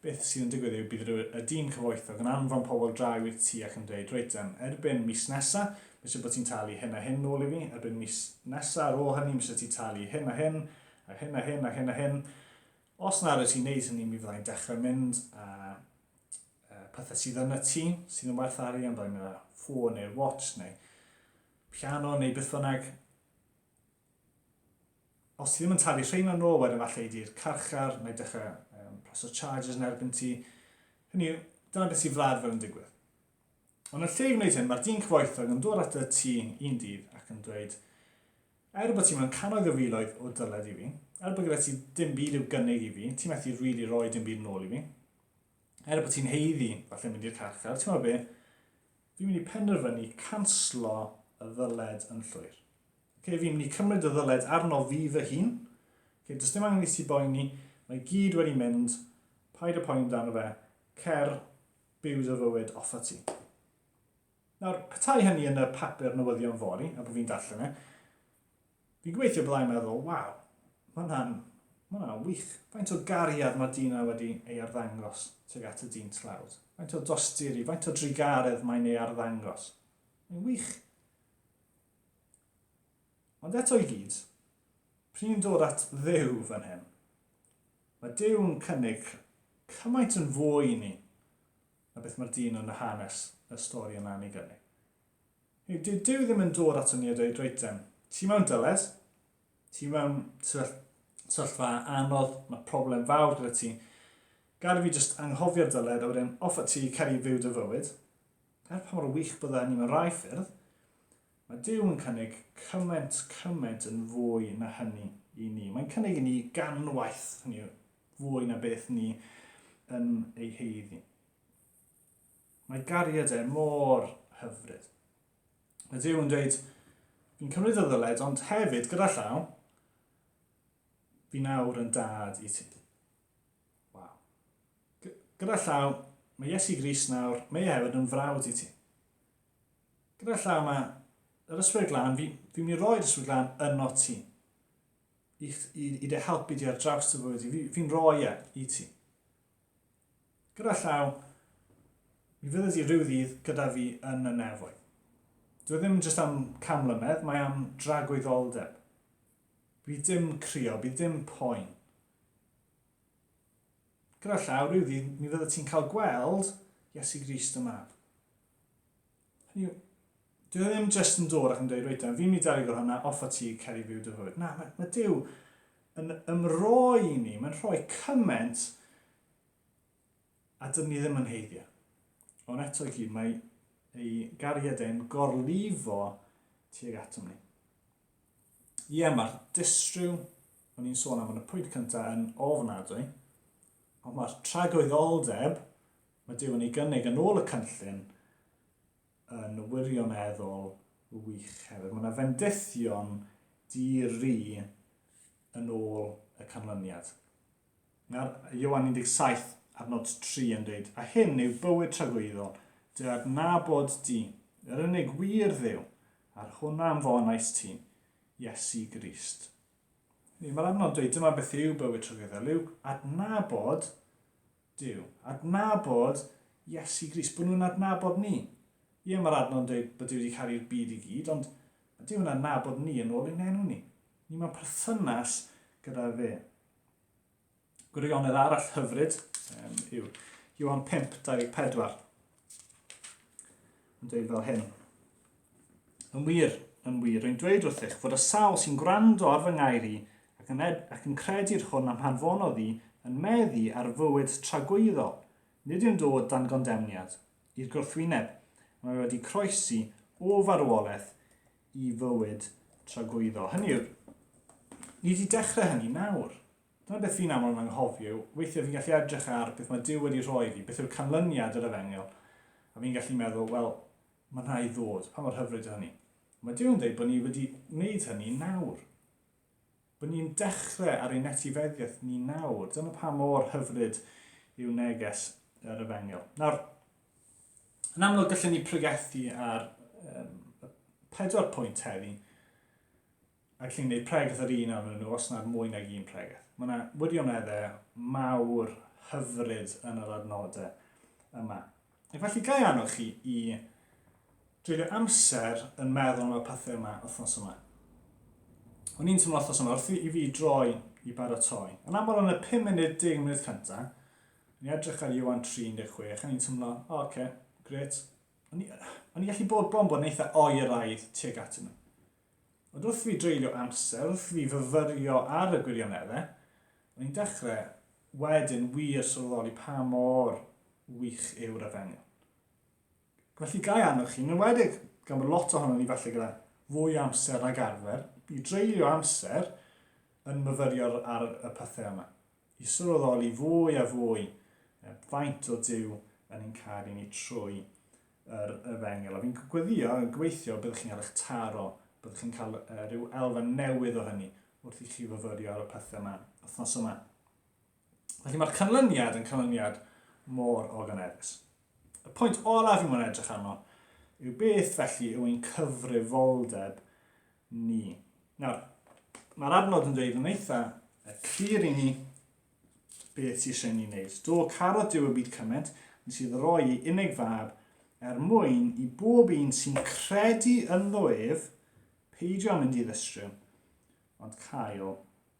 beth sydd yn digwydd yw bydd y dyn cyfoethog yn anfon pobl draw i'r tŷ ac yn dweud, reit, erbyn mis nesa, mae eisiau bod ti'n talu hyn a hyn nôl i fi, erbyn mis nesa ar ôl hynny, mae eisiau ti'n talu hyn a hyn, a hyn a hyn a hyn a hyn. Os na rydych chi'n neud hynny, mi fyddai'n dechrau mynd a pethau sydd yn y tŷ, sydd yn werth arian, am byddai'n mynd â ffôn neu'r watch neu piano neu beth bynnag. Os ti ddim yn talu rhain yn ôl, wedyn falle i di'r carchar, neu dechrau preso charges yn erbyn ti. Hynny yw, dyna beth sydd fladd fel yn digwydd. Ond yn lle i wneud hyn, mae'r dyn cyfoethog yn dod at y tŷ un dydd ac yn dweud, bod ti mewn cannoedd o filoedd o dyled i fi, bod gyda ti dim byd i'w gynnig i fi, ti methu rili roi dim byd nôl i fi, bod ti'n heiddi, falle mynd i'r carchar, ti'n meddwl be, fi'n mynd i penderfynu canslo y ddyled yn llwyr. Fi'n mynd i cymryd y ddyled arno fi fy hun, does dim angen i ti boeni, mae gyd wedi mynd, paid y poen dan o fe, cer byw dy fywyd offa ti. Nawr, petai hynny yn y papur newyddion fori, a bod fi'n darllen fi'n gobeithio byddai'n meddwl, waw, mae hwnna'n wych. Faint o gariad mae dyn wedi ei arddangos tuag at y dyn tlawd. Faint o dosturi, faint o drigaredd mae'n ei arddangos. Mae'n wych. Ond eto i gyd, pryd ni'n dod at Dduw fan hyn, mae Duw yn cynnig cymaint yn fwy i ni na beth mae'r dyn yn y hanes y stori yna ni gynnig. Duw ddim yn dod at ni a dweud, reit, ti mewn dyled, ti mewn sefyllfa anodd, mae problem fawr gyda ti, gad fi jyst anghofio'r dyled a wedyn offa ti cael ei fyw dy fywyd. Pa mor wych bydda ni mewn rai ffyrdd, mae Duw yn cynnig cymaint yn fwy na hynny i ni. Mae'n cynnig i ni ganwaith, fwy na beth ni yn ei heiddi. Mae gariad mor hyfryd. Mae Duw yn dweud, fi'n cymryd y ddyled, ond hefyd, gyda llaw, fi nawr yn dad i ti. Waw. Gyda llaw, mae Iesu Grist nawr, mae hefyd yn frawd i ti. Gyda llaw, mae yr ysbryd glân, fi'n mynd i roi'r ysbryd glân yno ti. I dy helpu di ar draws dy fywyd, fi'n roi i ti. Gyda llaw, mi fydda ti rhyw ddydd gyda fi yn y nefoedd. Dwi ddim jyst am camlynedd, mae am dragwyddoldeb. Bydd dim crio, bydd dim poen. Gyda llaw, rhyw ddydd, mi fydda ti'n cael gweld Iesu Grist y Mab. Dwi ddim jyst yn dod ac yn dweud, reit, fi'n mynd i darig o'r hynna, off o ti, cer i fyw dy fywyd. Na, mae Duw yn ymroi ni, mae'n rhoi cyment a dyn ni ddim yn heiddio. Ond eto i gyd, mae ei gariad e'n gorlifo tuag atom ni. Ie, mae'r distryw, o'n i'n sôn am yn y pwynt cyntaf, yn ofnadwy, ond mae'r tragwyddoldeb, mae Duw yn ei gynnig yn ôl y cynllun, yn wirioneddol wych hefyd. Mae yna fendithion di-ri yn ôl y canlyniad. Nawr, Ioan 17, adnod 3 yn dweud, a hyn yw bywyd tragweddol, dy adnabod di, yr unig wir Dduw, a'r hwnna am fonais ti, Iesu Grist. Mae'r adnod dweud, dyma beth yw bywyd tragweddol, yw adnabod Duw, adnabod Iesu Grist, bod nhw'n adnabod ni. Ie, mae'r adnod dweud bod Duw wedi caru'r byd i gyd, ond mae Duw yn adnabod ni yn ôl ein enw ni. Ni mewn perthynas gyda fe. Gwirionedd arall hyfryd yw Ioan 5:24. Yn dweud fel hyn. Yn wir, rwy'n dweud wrth eich fod y sawl sy'n gwrando ar fy ngair i ac yn credu'r hwn am hanfonodd i yn meddu ar fywyd tragweddol. Nid yw'n dod dan gondemniad i'r gwrthwyneb. Mae wedi croesi o farwolaeth i fywyd tragweddol. Hynny yw, ni wedi dechrau hynny nawr. Dyna beth fi'n aml yn anghofio. Weithiau fi'n gallu edrych ar beth mae Duw wedi rhoi fi, beth yw'r canlyniad yr efengel. A fi'n gallu meddwl, wel, mae'n rhaid i ddod. Pa mor hyfryd yw hynny? Mae Duw yn dweud bod ni wedi gwneud hynny nawr. Bod ni'n dechrau ar ein etifeddiaeth ni nawr. Dyna pa mor hyfryd yw neges yr efengel. Nawr, yn amlwg gallwn ni pregethu ar 4 pwynt heddi a gallwn ni wneud pregeth yr un am nhw os nad mwy nag un pregeth. Mae yna wirioneddau mawr hyfryd yn yr adnodau yma. Ac felly gai annog chi i dreulio amser yn meddwl am y pethau yma wythnos yma. O'n i'n teimlo wythnos yma wrth i fi droi i baratoi. Yn aml yn y 5 munud, 10 munud cyntaf, o'n i edrych ar Ioan 3:16, a ni'n teimlo, oce, gret. O'n i gallu bod bod yn eitha oeraidd tuag atyn nhw. Ond wrth fi dreulio amser, wrth fi fyfyrio ar y gwirioneddau, o'n i'n dechrau wedyn wir sylweddoli pa mor wych yw'r efengel. Felly gai annog chi, yn enwedig gan bod lot ohono ni falle gyda fwy amser ag arfer, i dreulio amser yn myfyrio ar y pethau yma. I sylweddoli fwy a fwy faint o Duw yn ein caru ni trwy yr efengel. A fi'n gobeithio byddwch chi'n cael eich taro, byddwch chi'n cael rhyw elfen newydd o hynny wrth i chi fyfyrio ar y pethau yma, wythnos yma. Felly mae'r canlyniad yn canlyniad mor organeddus. Y pwynt olaf fi'n mynd edrych arno yw beth felly yw ein cyfrifoldeb ni. Nawr, mae'r adnod yn dweud yn eitha clir i ni beth sy'n eisiau ni wneud. Do caro Duw y byd cymaint, sydd roi i unig fab mwyn i bob un sy'n credu ynddo ef, peidio mynd i ddistryw, ond cael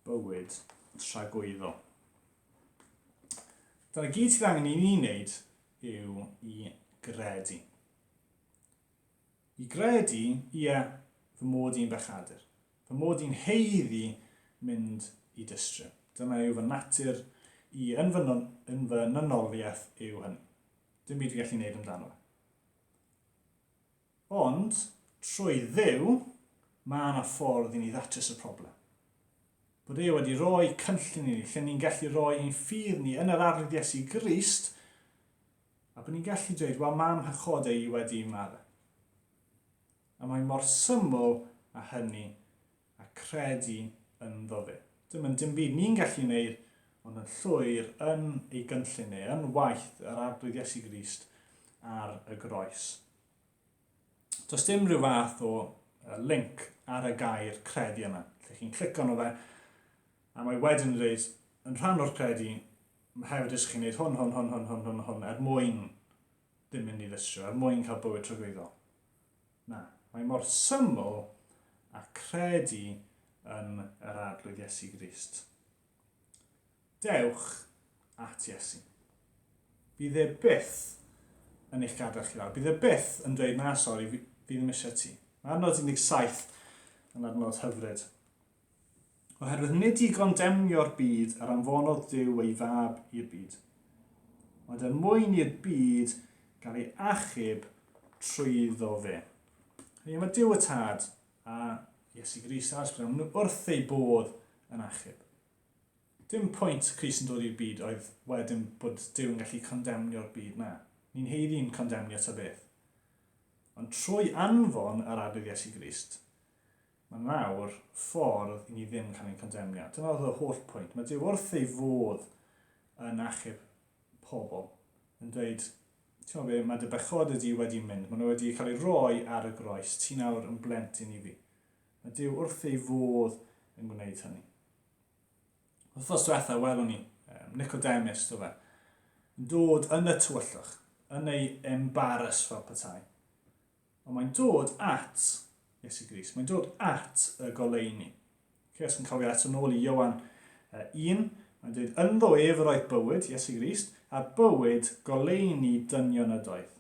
bywyd tragweddol. Dyna gyd sydd angen i ni wneud yw i gredu. I gredu, ie, fy mod i'n bechadur. Fy mod i'n heiddi mynd i ddistryw. Dyma yw fy natur i yn fy nynoliaeth yw hynny. Dim byd fi gallu gwneud amdano fe. Ond, trwy Dduw, mae yna ffordd i ni ddatrys y problem. Bod e wedi rhoi cynllun i ni, lle ni'n gallu rhoi ein ffydd ni yn yr arglwydd Iesu Grist, a bod ni'n gallu dweud, wel mam hychodau i wedi marw. A mae mor syml a hynny a credu ynddo fe. Dim byd ni'n gallu gwneud, ond yn llwyr yn ei gynllun ni, yn waith yr arglwydd Iesu Grist ar y groes. Does dim rhyw fath o link ar y gair credu yna. Lle chi'n clicio arno fe, a mae wedyn yn dweud, yn rhan o'r credu, hefyd ysgrifennu chi'n gwneud hwn, mwyn ddim mynd i ddistryw, mwyn cael bywyd tragweddol. Na, mae mor syml a credu yn yr arglwydd Iesu Grist. Dewch at Iesu. Bydd e byth yn eich gadael chi lawr. Bydd e byth yn dweud, na, sori, fi ddim eisiau ti. Mae adnod 17 yn adnod hyfryd. Oherwydd nid i gondemnio'r byd ar anfonodd Duw ei fab i'r byd. Ond er mwyn i'r byd gael ei achub trwyddo fe. Mae Duw y Tad a Iesu Grist a'r Ysbryd nhw wrth ei bodd yn achub. Dim pwynt Crist yn dod i'r byd oedd wedyn bod Duw yn gallu condemnio'r byd na. Ni'n heiddi'n condemnio ta beth. Ond trwy anfon yr arwydd Iesu Grist, mae nawr ffordd i ni ddim cael ei condemnio. Dyna oedd y holl pwynt. Mae Duw wrth ei fodd yn achub pobl. Yn dweud, ti'n meddwl be, mae dy bechod ydi wedi mynd. Mae nhw wedi cael ei roi ar y groes. Ti nawr yn blentyn i fi. Mae Duw wrth ei fodd yn gwneud hynny. Wythnos diwetha, welwn ni, Nicodemus, do fe, yn dod yn y tywyllwch, yn ei embarrass fel petai. Ond mae'n dod at Iesu Grist, mae'n dod at y goleuni. Os yn cofio eto nôl i Ioan 1, mae'n dweud, ynddo ef yr oedd bywyd, Iesu Grist, a bywyd goleuni dynion ydoedd.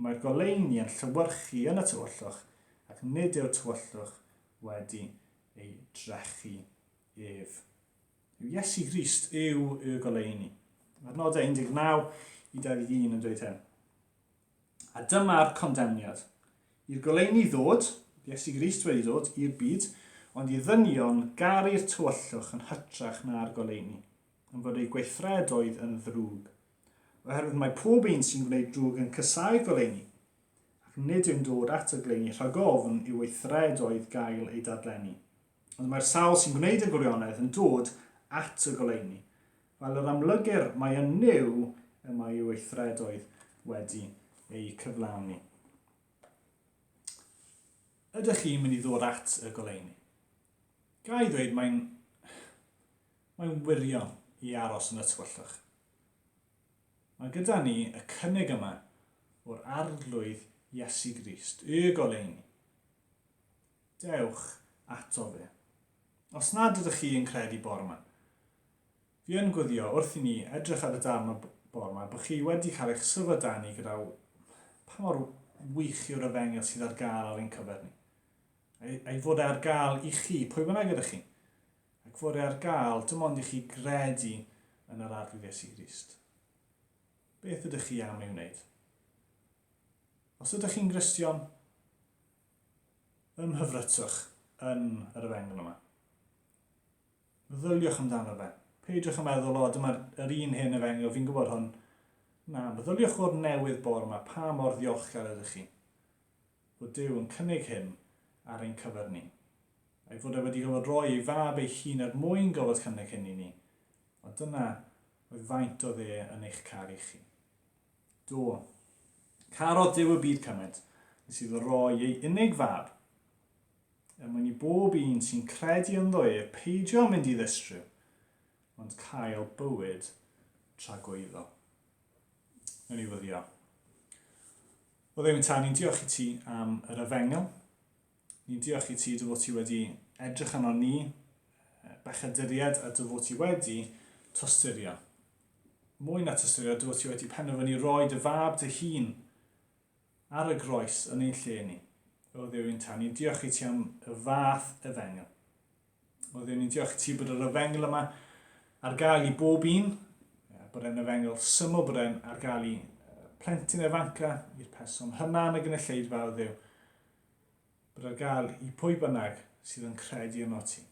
Mae'r goleuni yn llywyrchu yn y tywyllwch, ac nid yw'r tywyllwch wedi ei drechu ef. Iesu Grist yw y goleuni. Mae'r nodau 19 i 21 yn dweud hyn. A dyma'r condemniad. I'r goleuni ddod, Iesu Grist wedi dod i'r byd, ond i ddynion garu'r tywyllwch yn hytrach na'r goleuni, yn fod ei gweithredoedd yn ddrwg. Oherwydd mae pob un sy'n gwneud drwg yn cysau'r goleuni, ac nid yw'n dod at y goleuni rhag ofn i weithredoedd gael ei dadlenni. Ond mae'r sawl sy'n gwneud y gwirionedd yn dod at y goleuni. Fel yr amlygur mae yn niw y mae ei weithredoedd wedi ei cyflawni. Ydych chi'n mynd i ddod at y goleuni? Ga i ddweud mae'n wirion i aros yn y tywyllwch. Mae gyda ni y cynnig yma o'r arglwydd Iesu Grist, y goleuni. Dewch ato fe. Os nad ydych chi yn credu bore yma, fi yn gwyddio wrth i ni edrych ar y darn y bore yma bod chi wedi cael eich sylfydanu gyda pa mor wych yw'r efengyl sydd ar gael ar ein cyfer ni. Ei fod ar gael i chi, pwy bynnag ydych chi, ac fod ar gael dim ond i chi gredu yn yr arglwydd Iesu Grist. Beth ydych chi am ei wneud? Os ydych chi'n Gristion, ymhyfrytwch yn yr efengyl yma. Meddyliwch amdano fe. Peidiwch yn meddwl, dyma'r un hyn efengyl, fi'n gwybod hwn. Na, meddyliwch o'r newydd bore yma, pa mor ddiolchgar ydych chi. Bod Duw yn cynnig hyn ar ein cyfer ni. A'i fod e wedi gofod roi ei fab ei hun er mwyn gofod cynnig hyn i ni. Ond dyna oedd faint o dde yn eich caru chi. Do, carodd Duw y byd cymaint, sydd o roi ei unig fab, er mwyn i bob un sy'n credu ynddo peidio mynd i ddistryw, ond cael bywyd tragwyddo. Nw'n i fyddio. O Dduw yn Tad, ni'n diolch i ti am yr efengyl. Ni'n diolch i ti dy fod ti wedi edrych arno ni, bechaduriad a dy fod ti wedi tostyrio. Mwy na tostyrio, dy fod ti wedi penderfynu roi dy fab dy hun ar y groes yn ein lle ni. O Dduw yn Tad, ni'n diolch i ti am y fath efengyl. O Dduw, ni'n diolch i ti bod yr efengyl yma ar gael i bob un, bod e'n efengyl syml, bod e'n ar gael i plentyn efanca, i'r person hynna yn y gynulleidfa o Dduw, bod ar gael i pwy bynnag sydd yn credu yno ti.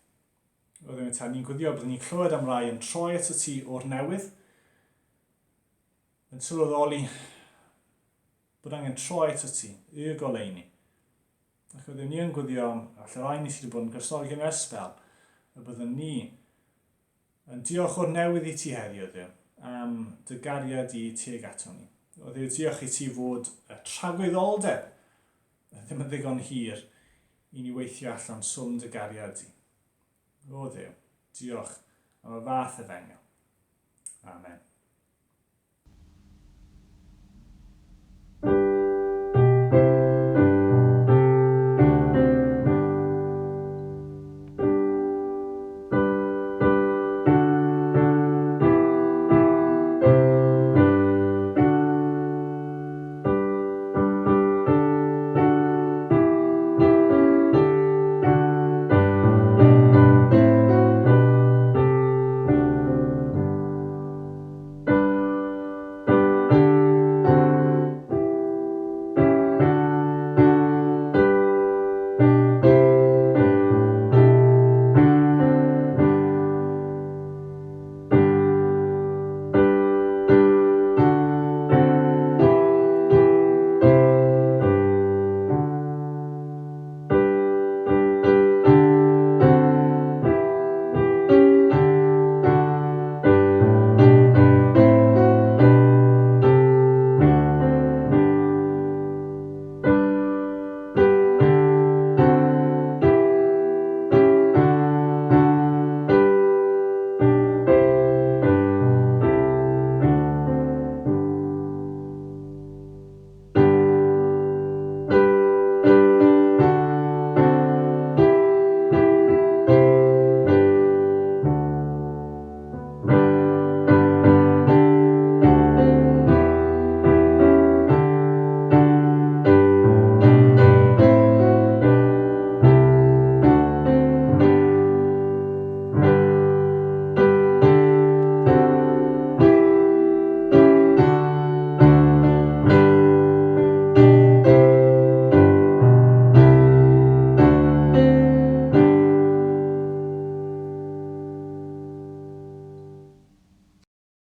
O Dduw yn Tad, ni'n gwyddio bod ni'n clywed am rai yn troi ato ti o'r newydd, yn sylweddoli bod angen troi ato ti, y goleuni. Ac o Dduw, ni yn gwyddio, all yr ein ni sydd wedi bod yn gysnogi yn ysbel, y byddwn ni yn diolch o'r newydd i ti heddiw, Dduw, am dy gariad i tuag ato ni. O Dduw, diolch i ti fod y tragwyddoldeb ddim yn ddigon hir i ni weithio allan swm dy gariad i. O Dduw, diolch am y fath efengyl. Amen.